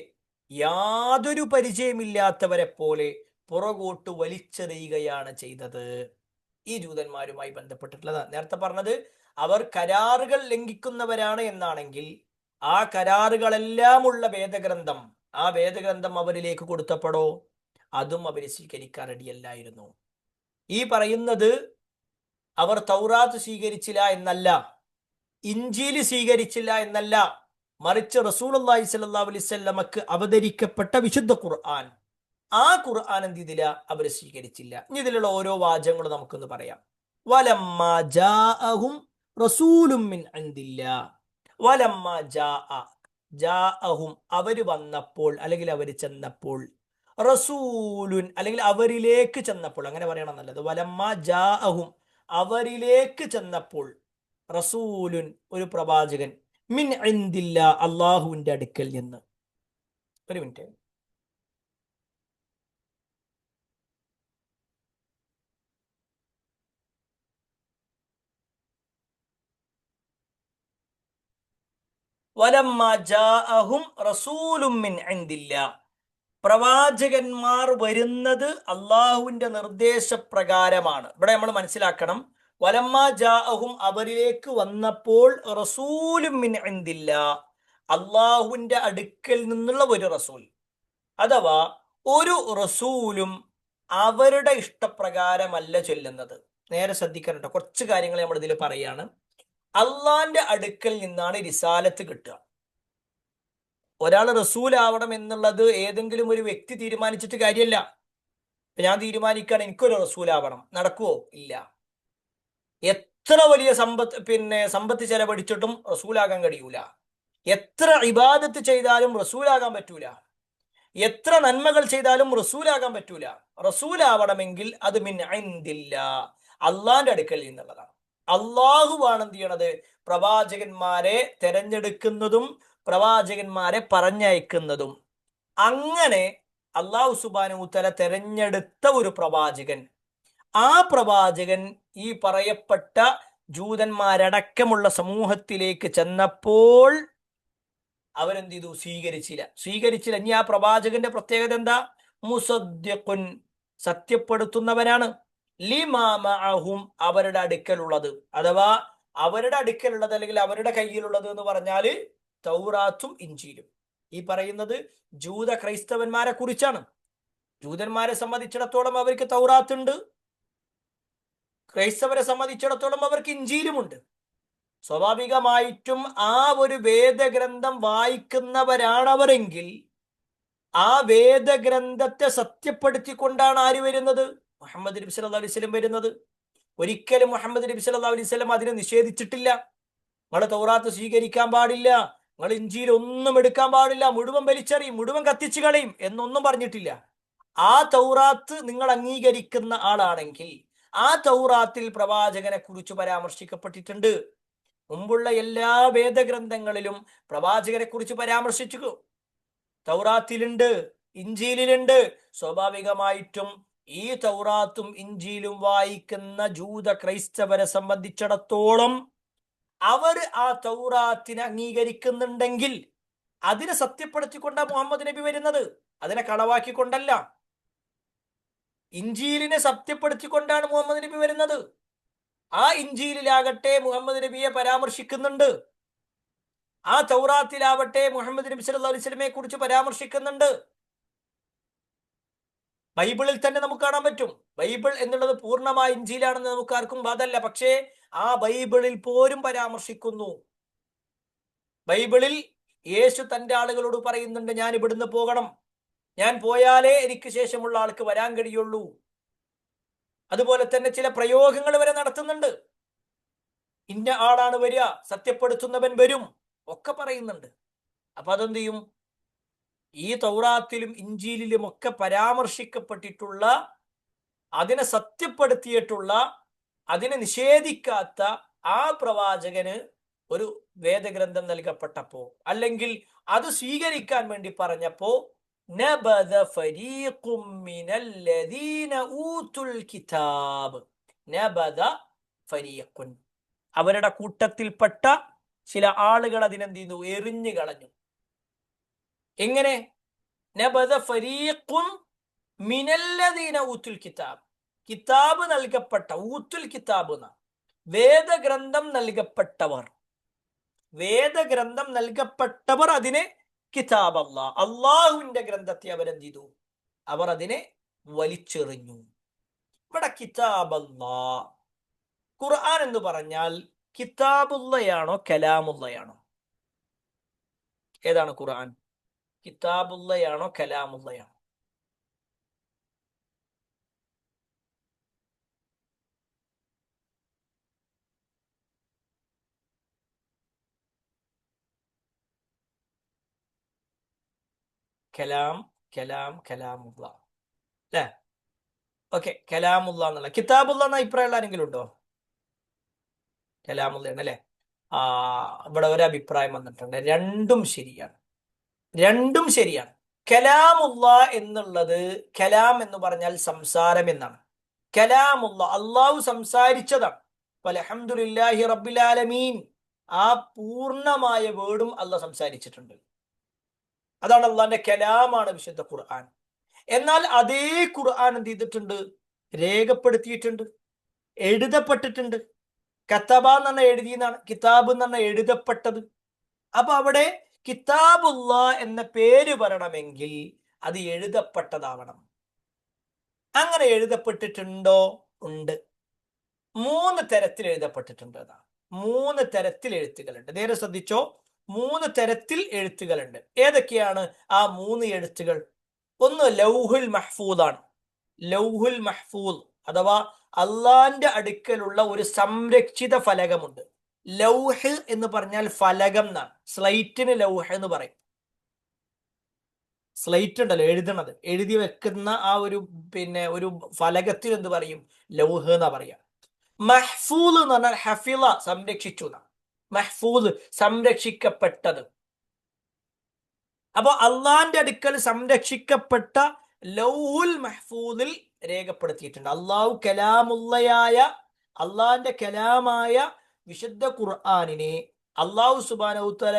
Speaker 1: യാതൊരു പരിചയമില്ലാത്തവരെ പോലെ പുറകോട്ട് വലിച്ചെറിയുകയാണ് ചെയ്തത്. ഈ ജൂതന്മാരുമായി ബന്ധപ്പെട്ടിട്ടുള്ളത് നേരത്തെ പറഞ്ഞത് അവർ കരാറുകൾ ലംഘിക്കുന്നവരാണ് എന്നാണെങ്കിൽ, ആ കരാറുകളെല്ലാം ഉള്ള വേദഗ്രന്ഥം, ആ വേദഗ്രന്ഥം അവരിലേക്ക് കൊടുത്തപ്പെടോ അതും അവർ സ്വീകരിക്കാൻ റെഡിയല്ലായിരുന്നു. ഈ പറയുന്നത് അവർ തൗറാത്ത് സ്വീകരിച്ചില്ല എന്നല്ല, ഇഞ്ചീല് സ്വീകരിച്ചില്ല എന്നല്ല, മറിച്ച് റസൂലുള്ളാഹി സ്വല്ലല്ലാഹു അലൈഹി വസല്ലമക്ക് അവതരിക്കപ്പെട്ട വിശുദ്ധ ഖുർആൻ, ആ ഖുർആൻ എന്ത് ചെയ്തില്ല? അവർ സ്വീകരിച്ചില്ല. ഇനി ഇതിലുള്ള ഓരോ വാചകങ്ങളും നമുക്കൊന്ന് പറയാം. വലമ്മാ ജാഅഹും റസൂലും മിൻ ഇൻദില്ലാ, വലമ്മാ ജാഅഹും അവര് വന്നപ്പോൾ അല്ലെങ്കിൽ അവര് ചെന്നപ്പോൾ, റസൂലുൻ അല്ലെങ്കിൽ അവരിലേക്ക് ചെന്നപ്പോൾ, അങ്ങനെ പറയണം നല്ലത്. വലമ്മാ ജാഅഹും അവരിലേക്ക് ചെന്നപ്പോൾ, റസൂലുൻ ഒരു പ്രവാചകൻ, മിൻ ഇൻദില്ലാ അള്ളാഹുവിന്റെ അടുക്കൽ നിന്ന്. ഒരു മിനിറ്റ്. വലമ്മാ ജാഅഹും റസൂലും മിൻ ഇൻദില്ലാ പ്രവാചകന്മാർ വരുന്നത് അള്ളാഹുവിന്റെ നിർദ്ദേശപ്രകാരമാണ്. ഇവിടെ നമ്മൾ മനസ്സിലാക്കണം, വലമ്മാ ജാഅഹും അവരിലേക്ക് വന്നപ്പോൾ, റസൂലും മിൻ ഇൻദില്ലാ അള്ളാഹുവിന്റെ അടുക്കൽ നിന്നുള്ള ഒരു റസൂൽ, അഥവാ ഒരു റസൂലും അവരുടെ ഇഷ്ടപ്രകാരമല്ല ചൊല്ലുന്നത്. നേരെ ശ്രദ്ധിക്കാനുണ്ടോ? കുറച്ച് കാര്യങ്ങൾ നമ്മൾ ഇതിൽ പറയാണ്. അള്ളാന്റെ അടുക്കൽ നിന്നാണ് റിസാലത്ത് കിട്ടുക. ഒരാൾ റസൂൽ ആവണം എന്നുള്ളത് ഏതെങ്കിലും ഒരു വ്യക്തി തീരുമാനിച്ചിട്ട് കാര്യമല്ല. ഞാൻ തീരുമാനിക്കുകയാണ് എനിക്കൊരു റസൂൽ ആവണം, നടക്കുവോ? ഇല്ല. എത്ര വലിയ സമ്പത്ത് ചെലവഴിച്ചിട്ടും റസൂലാകാൻ കഴിയൂല. എത്ര ഇബാദത്ത് ചെയ്താലും റസൂലാകാൻ പറ്റൂല. എത്ര നന്മകൾ ചെയ്താലും റസൂലാകാൻ പറ്റൂല. റസൂലാവണമെങ്കിൽ അത് മിൻ ഇൻദില്ലാ അള്ളാന്റെ അടുക്കൽ നിന്നുള്ളതാണ്. അള്ളാഹുവാണ് എന്ത് ചെയ്യണത്? പ്രവാചകന്മാരെ തെരഞ്ഞെടുക്കുന്നതും പ്രവാചകന്മാരെ പറഞ്ഞയക്കുന്നതും. അങ്ങനെ അള്ളാഹു സുബ്ഹാനഹു തആല തെരഞ്ഞെടുത്ത ഒരു പ്രവാചകൻ, ആ പ്രവാചകൻ ഈ പറയപ്പെട്ട ജൂതന്മാരടക്കമുള്ള സമൂഹത്തിലേക്ക് ചെന്നപ്പോൾ അവരെന്ത് ചെയ്തു? സ്വീകരിച്ചില്ല. ഇനി ആ പ്രവാചകന്റെ പ്രത്യേകത എന്താ? മുസദ്ദിഖുൻ, സത്യപ്പെടുത്തുന്നവനാണ്. ലിമാ മഅഹും, അവരുടെ അടുക്കലുള്ളത്. അഥവാ അവരുടെ അടുക്കലുള്ളത് അല്ലെങ്കിൽ അവരുടെ കയ്യിലുള്ളത് എന്ന് പറഞ്ഞാല് തൗറാത്തും ഇഞ്ചീലും. ഈ പറയുന്നത് ജൂത ക്രൈസ്തവന്മാരെ കുറിച്ചാണ്. ജൂതന്മാരെ സംബന്ധിച്ചിടത്തോളം അവർക്ക് തൗറാത്ത് ഉണ്ട്, ക്രൈസ്തവരെ സംബന്ധിച്ചിടത്തോളം അവർക്ക് ഇഞ്ചീലുമുണ്ട്. സ്വാഭാവികമായിട്ടും ആ ഒരു വേദഗ്രന്ഥം വായിക്കുന്നവരാണവരെങ്കിൽ ആ വേദഗ്രന്ഥത്തെ സത്യപ്പെടുത്തിക്കൊണ്ടാണ് ആര് വരുന്നത്? മുഹമ്മദ് നബി സല്ലല്ലാഹു അലൈഹി വസല്ലം വരുന്നത്. ഒരിക്കലും മുഹമ്മദ് നബി സല്ലല്ലാഹു അലൈഹി വസല്ലം അതിനെ നിഷേധിച്ചിട്ടില്ല. നിങ്ങൾ തൗറാത്ത് സ്വീകരിക്കാൻ പാടില്ല, നിങ്ങൾ ഇഞ്ചീൽ ഒന്നും എടുക്കാൻ പാടില്ല, മുഴുവൻ വലിച്ചെറിയും, മുഴുവൻ കത്തിച്ചു കളയും എന്നൊന്നും പറഞ്ഞിട്ടില്ല. ആ തൗറാത്ത് നിങ്ങൾ അംഗീകരിക്കുന്ന ആളാണെങ്കിൽ ആ തൗറാത്തിൽ പ്രവാചകനെ കുറിച്ച് പരാമർശിക്കപ്പെട്ടിട്ടുണ്ട്. മുമ്പുള്ള എല്ലാ വേദഗ്രന്ഥങ്ങളിലും പ്രവാചകനെ കുറിച്ച് പരാമർശിച്ചു. തൗറാത്തിലുണ്ട്, ഇഞ്ചീലിലുണ്ട്. സ്വാഭാവികമായിട്ടും ഈ തൗറാത്തും ഇഞ്ചീലും വായിക്കുന്ന ജൂത ക്രൈസ്തവരെ സംബന്ധിച്ചിടത്തോളം അവർ ആ തൗറാത്തിനെ അംഗീകരിക്കുന്നുണ്ടെങ്കിൽ അതിനെ സത്യപ്പെടുത്തിക്കൊണ്ടാണ് മുഹമ്മദ് നബി വരുന്നത്, അതിനെ കളവാക്കിക്കൊണ്ടല്ല. ഇഞ്ചീലിനെ സത്യപ്പെടുത്തിക്കൊണ്ടാണ് മുഹമ്മദ് നബി വരുന്നത്. ആ ഇഞ്ചീലിലാകട്ടെ മുഹമ്മദ് നബിയെ പരാമർശിക്കുന്നുണ്ട്, ആ തൗറാത്തിലാവട്ടെ മുഹമ്മദ് നബി സല്ലല്ലാഹു അലൈഹി വസല്ലമയെ കുറിച്ച് പരാമർശിക്കുന്നുണ്ട്. ബൈബിളിൽ തന്നെ നമുക്ക് കാണാൻ പറ്റും. ബൈബിൾ എന്നുള്ളത് പൂർണ്ണമായ ഇഞ്ചീലാണെന്ന് നമുക്ക് ആർക്കും വാദമല്ല. പക്ഷേ ആ ബൈബിളിൽ പോലും പരാമർശിക്കുന്നു. ബൈബിളിൽ യേശു തന്റെ ആളുകളോട് പറയുന്നുണ്ട്, ഞാൻ ഇവിടുന്ന് പോകണം, ഞാൻ പോയാലേ എനിക്ക് ശേഷമുള്ള ആൾക്ക് വരാൻ കഴിയുള്ളൂ. അതുപോലെ തന്നെ ചില പ്രയോഗങ്ങൾ വരെ നടത്തുന്നുണ്ട്. ഇന്ന ആളാണ് വരിക, സത്യപ്പെടുത്തുന്നവൻ വരും ഒക്കെ പറയുന്നുണ്ട്. അപ്പൊ അതെന്ത് ചെയ്യും? ഈ തൗറാത്തിലും ഇഞ്ചീലിലും ഒക്കെ പരാമർശിക്കപ്പെട്ടിട്ടുള്ള, അതിനെ സത്യപ്പെടുത്തിയിട്ടുള്ള, അതിനെ നിഷേധിക്കാത്ത ആ പ്രവാചകന് ഒരു വേദഗ്രന്ഥം നൽകപ്പെട്ടപ്പോ അല്ലെങ്കിൽ അത് സ്വീകരിക്കാൻ വേണ്ടി പറഞ്ഞപ്പോ നബദ ഫരീഖും മിനല്ലദീന ഊതുൽ കിതാബ്, നബദ ഫരീഖുൻ, അവരുടെ കൂട്ടത്തിൽപ്പെട്ട ചില ആളുകൾ അതിനെന്ത് ചെയ്തു? എറിഞ്ഞു കളഞ്ഞു. എങ്ങനെ? നബദ ഫരീഖുൻ മിനല്ലദീന ഊതുൽ കിതാബ്, കിതാബ് നൽകപ്പെട്ട, ഊത്തുൽ കിതാബ് എന്ന വേദഗ്രന്ഥം നൽകപ്പെട്ടവർ, വേദഗ്രന്ഥം നൽകപ്പെട്ടവർ അതിനെ കിതാബ് അള്ളാഹുവിന്റെ ഗ്രന്ഥത്തെ അവരെന്ത് ചെയ്തു? അവർ അതിനെ വലിച്ചെറിഞ്ഞു. ഇവിടെ കിതാബ് ഖുർആൻ എന്ന് പറഞ്ഞാൽ കിതാബുള്ളയാണോ കലാമുള്ളയാണോ? ഏതാണ് ഖുർആൻ? കിതാബുള്ളയാണോ കലാമുള്ളയാണോ? കലാമുള്ള അല്ലേ? ഓക്കെ, കലാമുള്ള എന്നുള്ള, കിതാബുള്ള എന്ന അഭിപ്രായമുള്ള ആരെങ്കിലും ഉണ്ടോ? കലാമുള്ളയാണ് അല്ലെ? ഇവിടെ ഒരു അഭിപ്രായം വന്നിട്ടുണ്ട്. രണ്ടും ശരിയാണ്, രണ്ടും ശരിയാണ്. കലാമുള്ള എന്നുള്ളത്, കലാം എന്ന് പറഞ്ഞാൽ സംസാരം എന്നാണ്. കലാമുള്ള, അള്ളാഹു സംസാരിച്ചതാണ്. അൽഹംദുലില്ലാഹി റബ്ബിൽ ആലമീൻ, ആ പൂർണ്ണമായ വേർഡും അള്ളാഹ് സംസാരിച്ചിട്ടുണ്ട്. അതാണ് അള്ളാഹിന്റെ കലാമാണ് വിശുദ്ധ ഖുർആൻ. എന്നാൽ അതേ ഖുർആൻ എന്ത് ചെയ്തിട്ടുണ്ട്? രേഖപ്പെടുത്തിയിട്ടുണ്ട്, എഴുതപ്പെട്ടിട്ടുണ്ട്. കത്തബ എന്ന് പറഞ്ഞ എഴുതിയെന്നാണ്, കിതാബ് എന്ന് പറഞ്ഞ എഴുതപ്പെട്ടത്. അപ്പൊ അവിടെ കിതാബുള്ള എന്ന പേര് വരണമെങ്കിൽ അത് എഴുതപ്പെട്ടതാവണം. അങ്ങനെ എഴുതപ്പെട്ടിട്ടുണ്ടോ? ഉണ്ട്. 3 തരത്തിൽ എഴുതപ്പെട്ടിട്ടുണ്ട്. എന്നാണ് 3 തരത്തിൽ എഴുത്തുകളുണ്ട്. നേരെ ശ്രദ്ധിച്ചോ, 3 തരത്തിൽ എഴുത്തുകളുണ്ട്. ഏതൊക്കെയാണ് ആ 3 എഴുത്തുകൾ? ഒന്ന് ലൗഹുൽ മഹ്ഫൂദാണ്. ലൗഹുൽ മഹ്ഫൂദ് അഥവാ അള്ളാന്റെ അടുക്കലുള്ള ഒരു സംരക്ഷിത ഫലകമുണ്ട്. ലൗഹ് എന്ന് പറഞ്ഞാൽ ഫലകം എന്നാണ്. സ്ലൈറ്റിന് ലൗഹ് എന്ന് പറയും. സ്ലൈറ്റ് ഉണ്ടല്ലോ, എഴുതണത്, എഴുതി വെക്കുന്ന ആ ഒരു ഒരു ഫലകത്തിന് എന്ത് പറയും? ലൗഹ് എന്നാ പറയാ. മഹ്ഫൂദ് എന്ന് പറഞ്ഞാൽ ഹഫിള സംരക്ഷിച്ചു, മഹ്ഫൂദ് സംരക്ഷിക്കപ്പെട്ടത്. അപ്പൊ അള്ളാന്റെ അടുക്കൽ സംരക്ഷിക്കപ്പെട്ട ലൗഹുൽ മഹ്ഫൂദിൽ രേഖപ്പെടുത്തിയിട്ടുണ്ട്. അള്ളാന്റെ കലാമായ വിശുദ്ധ ഖുർആനിനെ അള്ളാഹു സുബ്ഹാനഹു തആല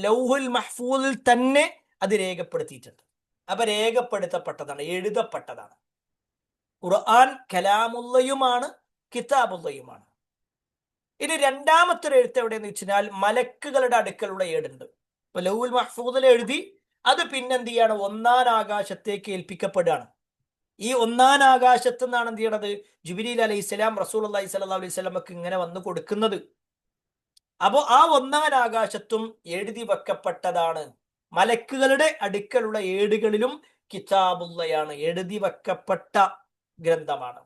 Speaker 1: ലൗഹുൽ മഹ്ഫൂദിൽ തന്നെ അത് രേഖപ്പെടുത്തിയിട്ടുണ്ട്. അപ്പൊ രേഖപ്പെടുത്തപ്പെട്ടതാണ്, എഴുതപ്പെട്ടതാണ്. ഖുർആൻ കലാമുള്ളയുമാണ്, കിതാബുള്ളയുമാണ്. ഇനി രണ്ടാമത്തെ ഒരു എഴുത്ത് എവിടെയെന്ന് വെച്ചാൽ മലക്കുകളുടെ അടുക്കലുള്ള ഏടുണ്ട്. ഇപ്പൊ ലൗഹുൽ മഹ്ഫൂദിൽ എഴുതി, അത് പിന്നെന്ത് ചെയ്യാണ്, ഒന്നാം ആകാശത്തേക്ക് ഏൽപ്പിക്കപ്പെടുകയാണ്. ഈ ഒന്നാം ആകാശത്ത് നിന്നാണ് എന്ത് ചെയ്യണത്, ജിബ്രീൽ അലൈഹിസ്സലാം റസൂലുള്ളാഹി സ്വല്ലല്ലാഹു അലൈഹി വസല്ലമക്ക് ഇങ്ങനെ വന്ന് കൊടുക്കുന്നത്. അപ്പോൾ ആ ഒന്നാം ആകാശത്തും എഴുതി വെക്കപ്പെട്ടതാണ്. മലക്കുകളുടെ അടുക്കലുള്ള ഏടുകളിലും കിതാബുള്ളയാണ്, എഴുതി വെക്കപ്പെട്ട ഗ്രന്ഥമാണ്.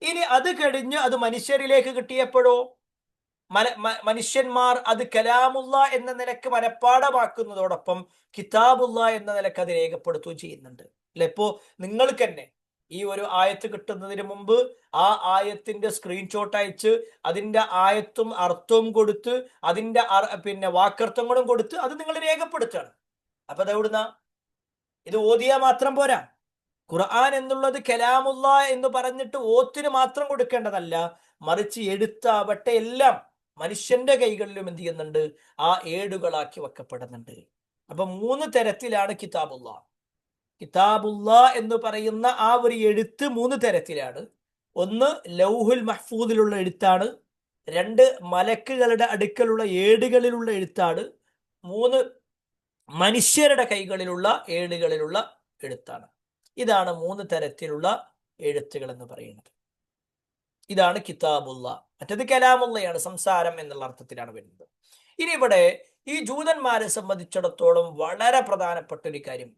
Speaker 1: ഇനി അത് കഴിഞ്ഞ് അത് മനുഷ്യരിലേക്ക് കിട്ടിയപ്പോഴോ മനുഷ്യന്മാർ അത് കലാമുള്ള എന്ന നിലക്ക് മനഃപ്പാടമാക്കുന്നതോടൊപ്പം കിതാബുള്ള എന്ന നിലക്ക് അത് രേഖപ്പെടുത്തുകയും ചെയ്യുന്നുണ്ട്. അല്ലെ? ഇപ്പോ നിങ്ങൾക്ക് തന്നെ ഈ ഒരു ആയത്ത് കിട്ടുന്നതിന് മുമ്പ് ആ ആയത്തിന്റെ സ്ക്രീൻഷോട്ട് അയച്ച് അതിന്റെ ആയത്തും അർത്ഥവും കൊടുത്ത് അതിന്റെ പിന്നെ വാക്കർത്ഥങ്ങളും കൊടുത്ത് അത് നിങ്ങൾ രേഖപ്പെടുത്തുകയാണ്. അപ്പൊ അതെവിടുന്ന? ഇത് ഓതിയാ മാത്രം പോരാ. ഖുർആൻ എന്നുള്ളത് കലാമുള്ള എന്ന് പറഞ്ഞിട്ട് ഓത്തിന് മാത്രം കൊടുക്കേണ്ടതല്ല, മറിച്ച് എഴുത്താവട്ടെ എല്ലാം മനുഷ്യന്റെ കൈകളിലും എന്ത് ചെയ്യുന്നുണ്ട്, ആ ഏടുകളാക്കി വെക്കപ്പെടുന്നുണ്ട്. അപ്പൊ 3 തരത്തിലാണ് കിതാബുള്ള. കിതാബുള്ള എന്ന് പറയുന്ന ആ ഒരു എഴുത്ത് 3 തരത്തിലാണ്. ഒന്ന് ലൗഹുൽ മഹ്ഫൂദിലുള്ള എഴുത്താണ്, 2 മലക്കുകളുടെ അടുക്കലുള്ള ഏടുകളിലുള്ള എഴുത്താണ്, 3 മനുഷ്യരുടെ കൈകളിലുള്ള ഏടുകളിലുള്ള എഴുത്താണ്. ഇതാണ് 3 തരത്തിലുള്ള എഴുത്തുകൾ എന്ന് പറയുന്നത്. ഇതാണ് കിതാബുള്ള. മറ്റത് കലാമുള്ളയാണ്, സംസാരം എന്നുള്ള അർത്ഥത്തിലാണ് വരുന്നത്. ഇനി ഇവിടെ ഈ ജൂതന്മാരെ സംബന്ധിച്ചിടത്തോളം വളരെ പ്രധാനപ്പെട്ട ഒരു കാര്യം,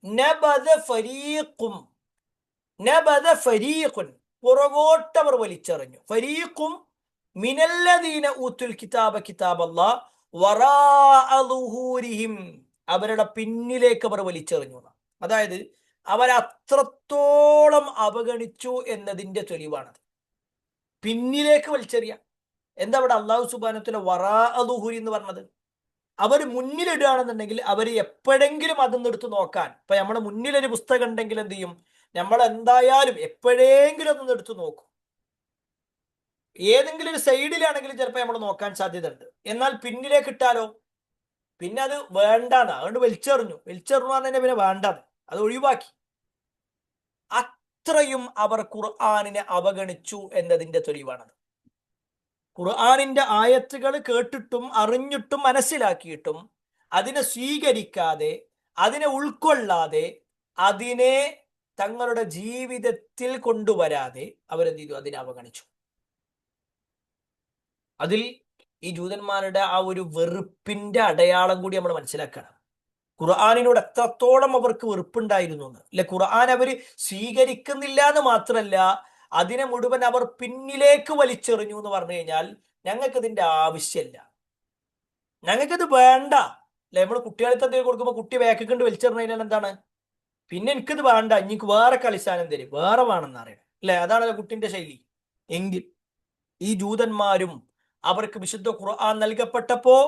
Speaker 1: പുറകോട്ടവർ വലിച്ചെറിഞ്ഞു. ഫരീഖും മിനല്ലദീന ഊത്തുൽ കിതാബ കിതാബല്ലാഹ് വറാഅ ദുഹൂരിഹിം, അവരുടെ പിന്നിലേക്ക് അവർ വലിച്ചെറിഞ്ഞു. അതായത് അവരത്രത്തോളം അവഗണിച്ചു എന്നതിന്റെ തെളിവാണത്. പിന്നിലേക്ക് വലിച്ചെറിയ. എന്താ അവിടെ അള്ളാഹു സുബ്ഹാനഹു വ തആല വറാഅ ദുഹൂരി എന്ന് പറഞ്ഞത്? അവർ മുന്നിലിടുകയാണെന്നുണ്ടെങ്കിൽ അവർ എപ്പോഴെങ്കിലും അതൊന്നും എടുത്ത് നോക്കാൻ, ഇപ്പൊ നമ്മുടെ മുന്നിലൊരു പുസ്തകം ഉണ്ടെങ്കിൽ എന്ത് ചെയ്യും, നമ്മൾ എന്തായാലും എപ്പോഴെങ്കിലും അതൊന്നും എടുത്ത് നോക്കും. ഏതെങ്കിലും ഒരു സൈഡിലാണെങ്കിലും ചിലപ്പോൾ നമ്മൾ നോക്കാൻ സാധ്യത ഉണ്ട്. എന്നാൽ പിന്നിലേക്ക് ഇട്ടാലോ, പിന്നെ അത് വേണ്ടാന്ന്, അതുകൊണ്ട് വലിച്ചെറിഞ്ഞു പറഞ്ഞാൽ പിന്നെ വേണ്ടാന്ന്, അത് ഒഴിവാക്കി. അത്രയും അവർ ഖുർആനിനെ അവഗണിച്ചു എന്നതിന്റെ തെളിവാണത്. ഖുർആനിന്റെ ആയത്തുകൾ കേട്ടിട്ടും അറിഞ്ഞിട്ടും മനസ്സിലാക്കിയിട്ടും അതിനെ സ്വീകരിക്കാതെ, അതിനെ ഉൾക്കൊള്ളാതെ, അതിനെ തങ്ങളുടെ ജീവിതത്തിൽ കൊണ്ടുവരാതെ അവരെന്ത് ചെയ്തു, അതിനെ അവഗണിച്ചു. അതിൽ ഈ ജൂതന്മാരുടെ ആ ഒരു വെറുപ്പിന്റെ അടയാളം കൂടി നമ്മൾ മനസ്സിലാക്കണം. ഖുർആനിനോട് എത്രത്തോളം അവർക്ക് വെറുപ്പുണ്ടായിരുന്നു എന്ന്. അല്ലെ? ഖുർആൻ അവർ സ്വീകരിക്കുന്നില്ല എന്ന് മാത്രമല്ല, അതിനെ മുഴുവൻ അവർ പിന്നിലേക്ക് വലിച്ചെറിഞ്ഞു എന്ന് പറഞ്ഞു കഴിഞ്ഞാൽ ഞങ്ങൾക്ക് ഇതിന്റെ ആവശ്യമില്ല, ഞങ്ങൾക്കിത് വേണ്ട. അല്ലെ? നമ്മൾ കുട്ടികളെ എന്തെങ്കിലും കൊടുക്കുമ്പോൾ കുട്ടി ബാക്കിൽ കൊണ്ട് വലിച്ചെറിഞ്ഞു കഴിഞ്ഞാൽ എന്താണ്, പിന്നെ എനിക്കിത് വേണ്ട, എനിക്ക് വേറെ കളിസ്ഥാനം തരും, വേറെ വേണമെന്ന് അറിയണം. അല്ലെ? അതാണല്ലോ കുട്ടിന്റെ ശൈലി. എങ്കിൽ ഈ ജൂതന്മാരും അവർക്ക് വിശുദ്ധ ഖുർആൻ നൽകപ്പെട്ടപ്പോ,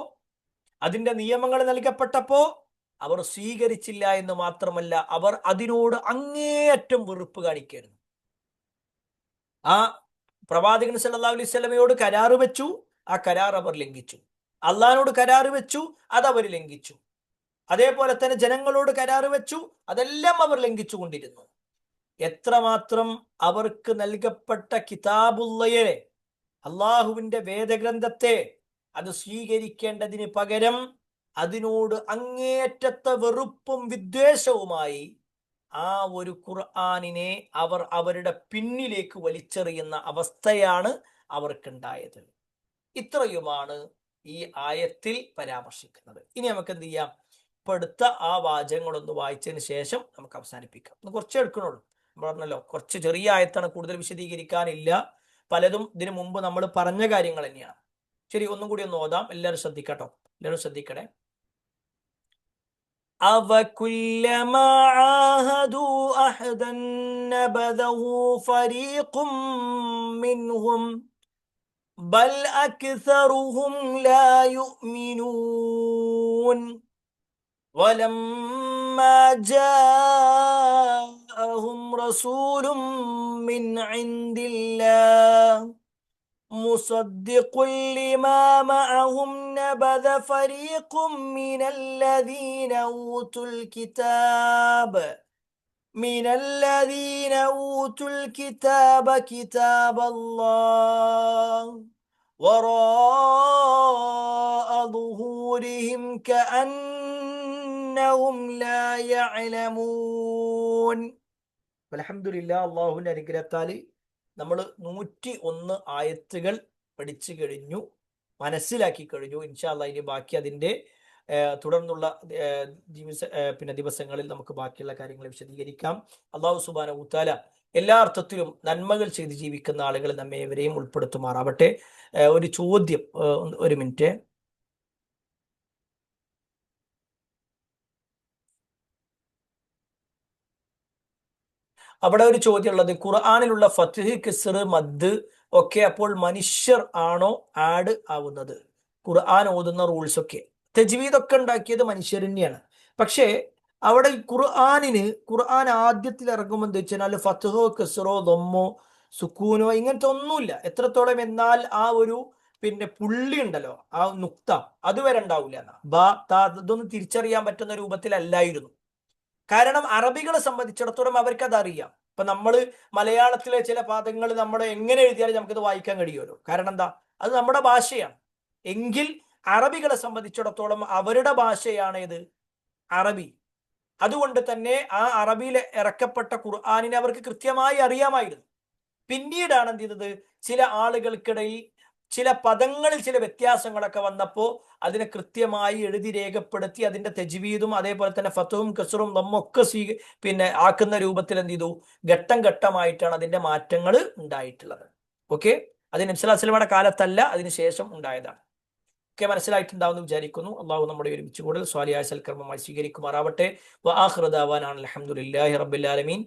Speaker 1: അതിന്റെ നിയമങ്ങൾ നൽകപ്പെട്ടപ്പോ അവർ സ്വീകരിച്ചില്ല എന്ന് മാത്രമല്ല, അവർ അതിനോട് അങ്ങേയറ്റം വെറുപ്പ് കാണിക്കായിരുന്നു. ആ പ്രവാചകൻ സല്ലല്ലാഹു അലൈഹി വസല്ലമയോട് കരാറ് വെച്ചു, ആ കരാർ അവർ ലംഘിച്ചു. അള്ളാഹിനോട് കരാറ് വെച്ചു, അതവർ ലംഘിച്ചു. അതേപോലെ തന്നെ ജനങ്ങളോട് കരാറ് വെച്ചു, അതെല്ലാം അവർ ലംഘിച്ചു കൊണ്ടിരുന്നു. എത്രമാത്രം അവർക്ക് നൽകപ്പെട്ട കിതാബുള്ളയെ, അള്ളാഹുവിന്റെ വേദഗ്രന്ഥത്തെ, അത് സ്വീകരിക്കേണ്ടതിന് പകരം അതിനോട് അങ്ങേയറ്റത്തെ വെറുപ്പും വിദ്വേഷവുമായി ആ ഒരു ഖുർആനിനെ അവർ അവരുടെ പിന്നിലേക്ക് വലിച്ചെറിയുന്ന അവസ്ഥയാണ് അവർക്കുണ്ടായത്. ഇത്രയുമാണ് ഈ ആയത്തിൽ പരാമർശിക്കുന്നത്. ഇനി നമുക്ക് എന്ത് ചെയ്യാം, ഇപ്പൊ അടുത്ത ആ വാചകങ്ങളൊന്ന് വായിച്ചതിന് ശേഷം നമുക്ക് അവസാനിപ്പിക്കാം. കുറച്ച് എടുക്കണുള്ളൂ, പറഞ്ഞല്ലോ കുറച്ച് ചെറിയ ആയത്താണ്, കൂടുതൽ വിശദീകരിക്കാനില്ല. പലതും ഇതിനു മുമ്പ് നമ്മൾ പറഞ്ഞ കാര്യങ്ങൾ തന്നെയാണ്. ശരി, ഒന്നും കൂടി ഒന്ന് ഓതാം. എല്ലാവരും ശ്രദ്ധിക്കട്ടോ, എല്ലാവരും ശ്രദ്ധിക്കണേ. أَوَكُلَّمَا عَاهَدُوا أَحْدًا نَبَذَهُ فَرِيقٌ مِّنْهُمْ ബൽ അക്സറുഹും ലാ യുഅ്മിനൂൻ വലമ്മാ ജാഅഹും റസൂലും മിൻ ഇൻദില്ലാഹ് മുസദ്ദിഖുൻ ലിമാ മഅഹും നബദ ഫരീഖും മിനല്ലദീന ഊതുൽ കിതാബ് من الذين أوتوا الكتاب كتاب الله وراء ظهورهم كأنهم لا يعلمون. അൽഹംദുലില്ലാ, അള്ളാഹുവിൻ്റെ അനുഗ്രഹത്താൽ നമ്മൾ 101 ആയത്തുകൾ പഠിച്ചു കഴിഞ്ഞു, മനസ്സിലാക്കി കഴിഞ്ഞു. ഇൻഷാ അല്ലാഹ് ഇനി ബാക്കി അതിൻ്റെ തുടർന്നുള്ള ദിവസങ്ങളിൽ നമുക്ക് ബാക്കിയുള്ള കാര്യങ്ങൾ വിശദീകരിക്കാം. അല്ലാഹു സുബ്ഹാനഹു വതആല എല്ലാ അർത്ഥത്തിലും നന്മകൾ ചെയ്ത് ജീവിക്കുന്ന ആളുകൾ നമ്മെ ഇവരെയും ഉൾപ്പെടുത്തുമാറാവട്ടെ. ഒരു ചോദ്യം, ഒരു മിനിറ്റ്. അവിടെ ഒരു ചോദ്യം ഉള്ളത്, ഖുർആനിലുള്ള ഫത്ഹ്, കിസ്ർ, മദ് ഒക്കെ അപ്പോൾ മനുഷ്യർ ആണോ ആഡ് ആവുന്നത്? ഖുർആൻ ഓതുന്ന റൂൾസ് ഒക്കെ തജ്വീദൊക്കെ ഉണ്ടാക്കിയത് മനുഷ്യർ തന്നെയാണ്. പക്ഷേ അവിടെ ഖുർആൻ ആദ്യത്തിൽ ഇറങ്ങുമ്പോൾ എന്താ വെച്ചാൽ ഫത്ഹോ കിസ്റോ ദമ്മോ സുക്കൂനോ ഇങ്ങനത്തെ ഒന്നുമില്ല. എത്രത്തോളം എന്നാൽ ആ ഒരു പുള്ളി ഉണ്ടല്ലോ, ആ നുക്ത അതുവരെ ഉണ്ടാവില്ല. ഇതൊന്നും തിരിച്ചറിയാൻ പറ്റുന്ന രൂപത്തിലല്ലായിരുന്നു. കാരണം അറബികളെ സംബന്ധിച്ചിടത്തോളം അവർക്ക് അത് അറിയാം. ഇപ്പൊ നമ്മൾ മലയാളത്തിലെ ചില പദങ്ങൾ നമ്മൾ എങ്ങനെ എഴുതിയാലും നമുക്കത് വായിക്കാൻ കഴിയുമല്ലോ. കാരണം എന്താ, അത് നമ്മുടെ ഭാഷയാണ്. എങ്കിൽ അറബികളെ സംബന്ധിച്ചിടത്തോളം അവരുടെ ഭാഷയാണ് ഏത്? അറബി. അതുകൊണ്ട് തന്നെ ആ അറബിയിൽ ഇറക്കപ്പെട്ട ഖുർആനിനെ അവർക്ക് കൃത്യമായി അറിയാമായിരുന്നു. പിന്നീടാണ് എന്ത് ചെയ്തത്, ചില ആളുകൾക്കിടയിൽ ചില പദങ്ങളിൽ ചില വ്യത്യാസങ്ങളൊക്കെ വന്നപ്പോൾ അതിനെ കൃത്യമായി എഴുതി രേഖപ്പെടുത്തി അതിന്റെ തജ്വീദും അതേപോലെ തന്നെ ഫത്ഹും കസ്റും നമ്മൊക്കെ ആക്കുന്ന രൂപത്തിൽ എന്ത് ചെയ്തു, ഘട്ടം ഘട്ടമായിട്ടാണ് അതിന്റെ മാറ്റങ്ങൾ ഉണ്ടായിട്ടുള്ളത്. ഓക്കെ, അത് നബി സ്വല്ലല്ലാഹു അലൈഹി വസല്ലമയുടെ കാലത്തല്ല, അതിനുശേഷം ഉണ്ടായതാണ്. ഒക്കെ മനസ്സിലായിട്ടുണ്ടാവുമെന്ന് വിചാരിക്കുന്നു. അള്ളാഹു നമ്മുടെ ഒരുമിച്ച് കൂടുതൽ സ്വാലിഹായ സൽക്കർമ്മമായി സ്വീകരിക്കുമാറാവട്ടെ. വആഖിറു ദഅവാനാ അൽഹംദുലില്ലാഹി റബ്ബിൽ ആലമീൻ.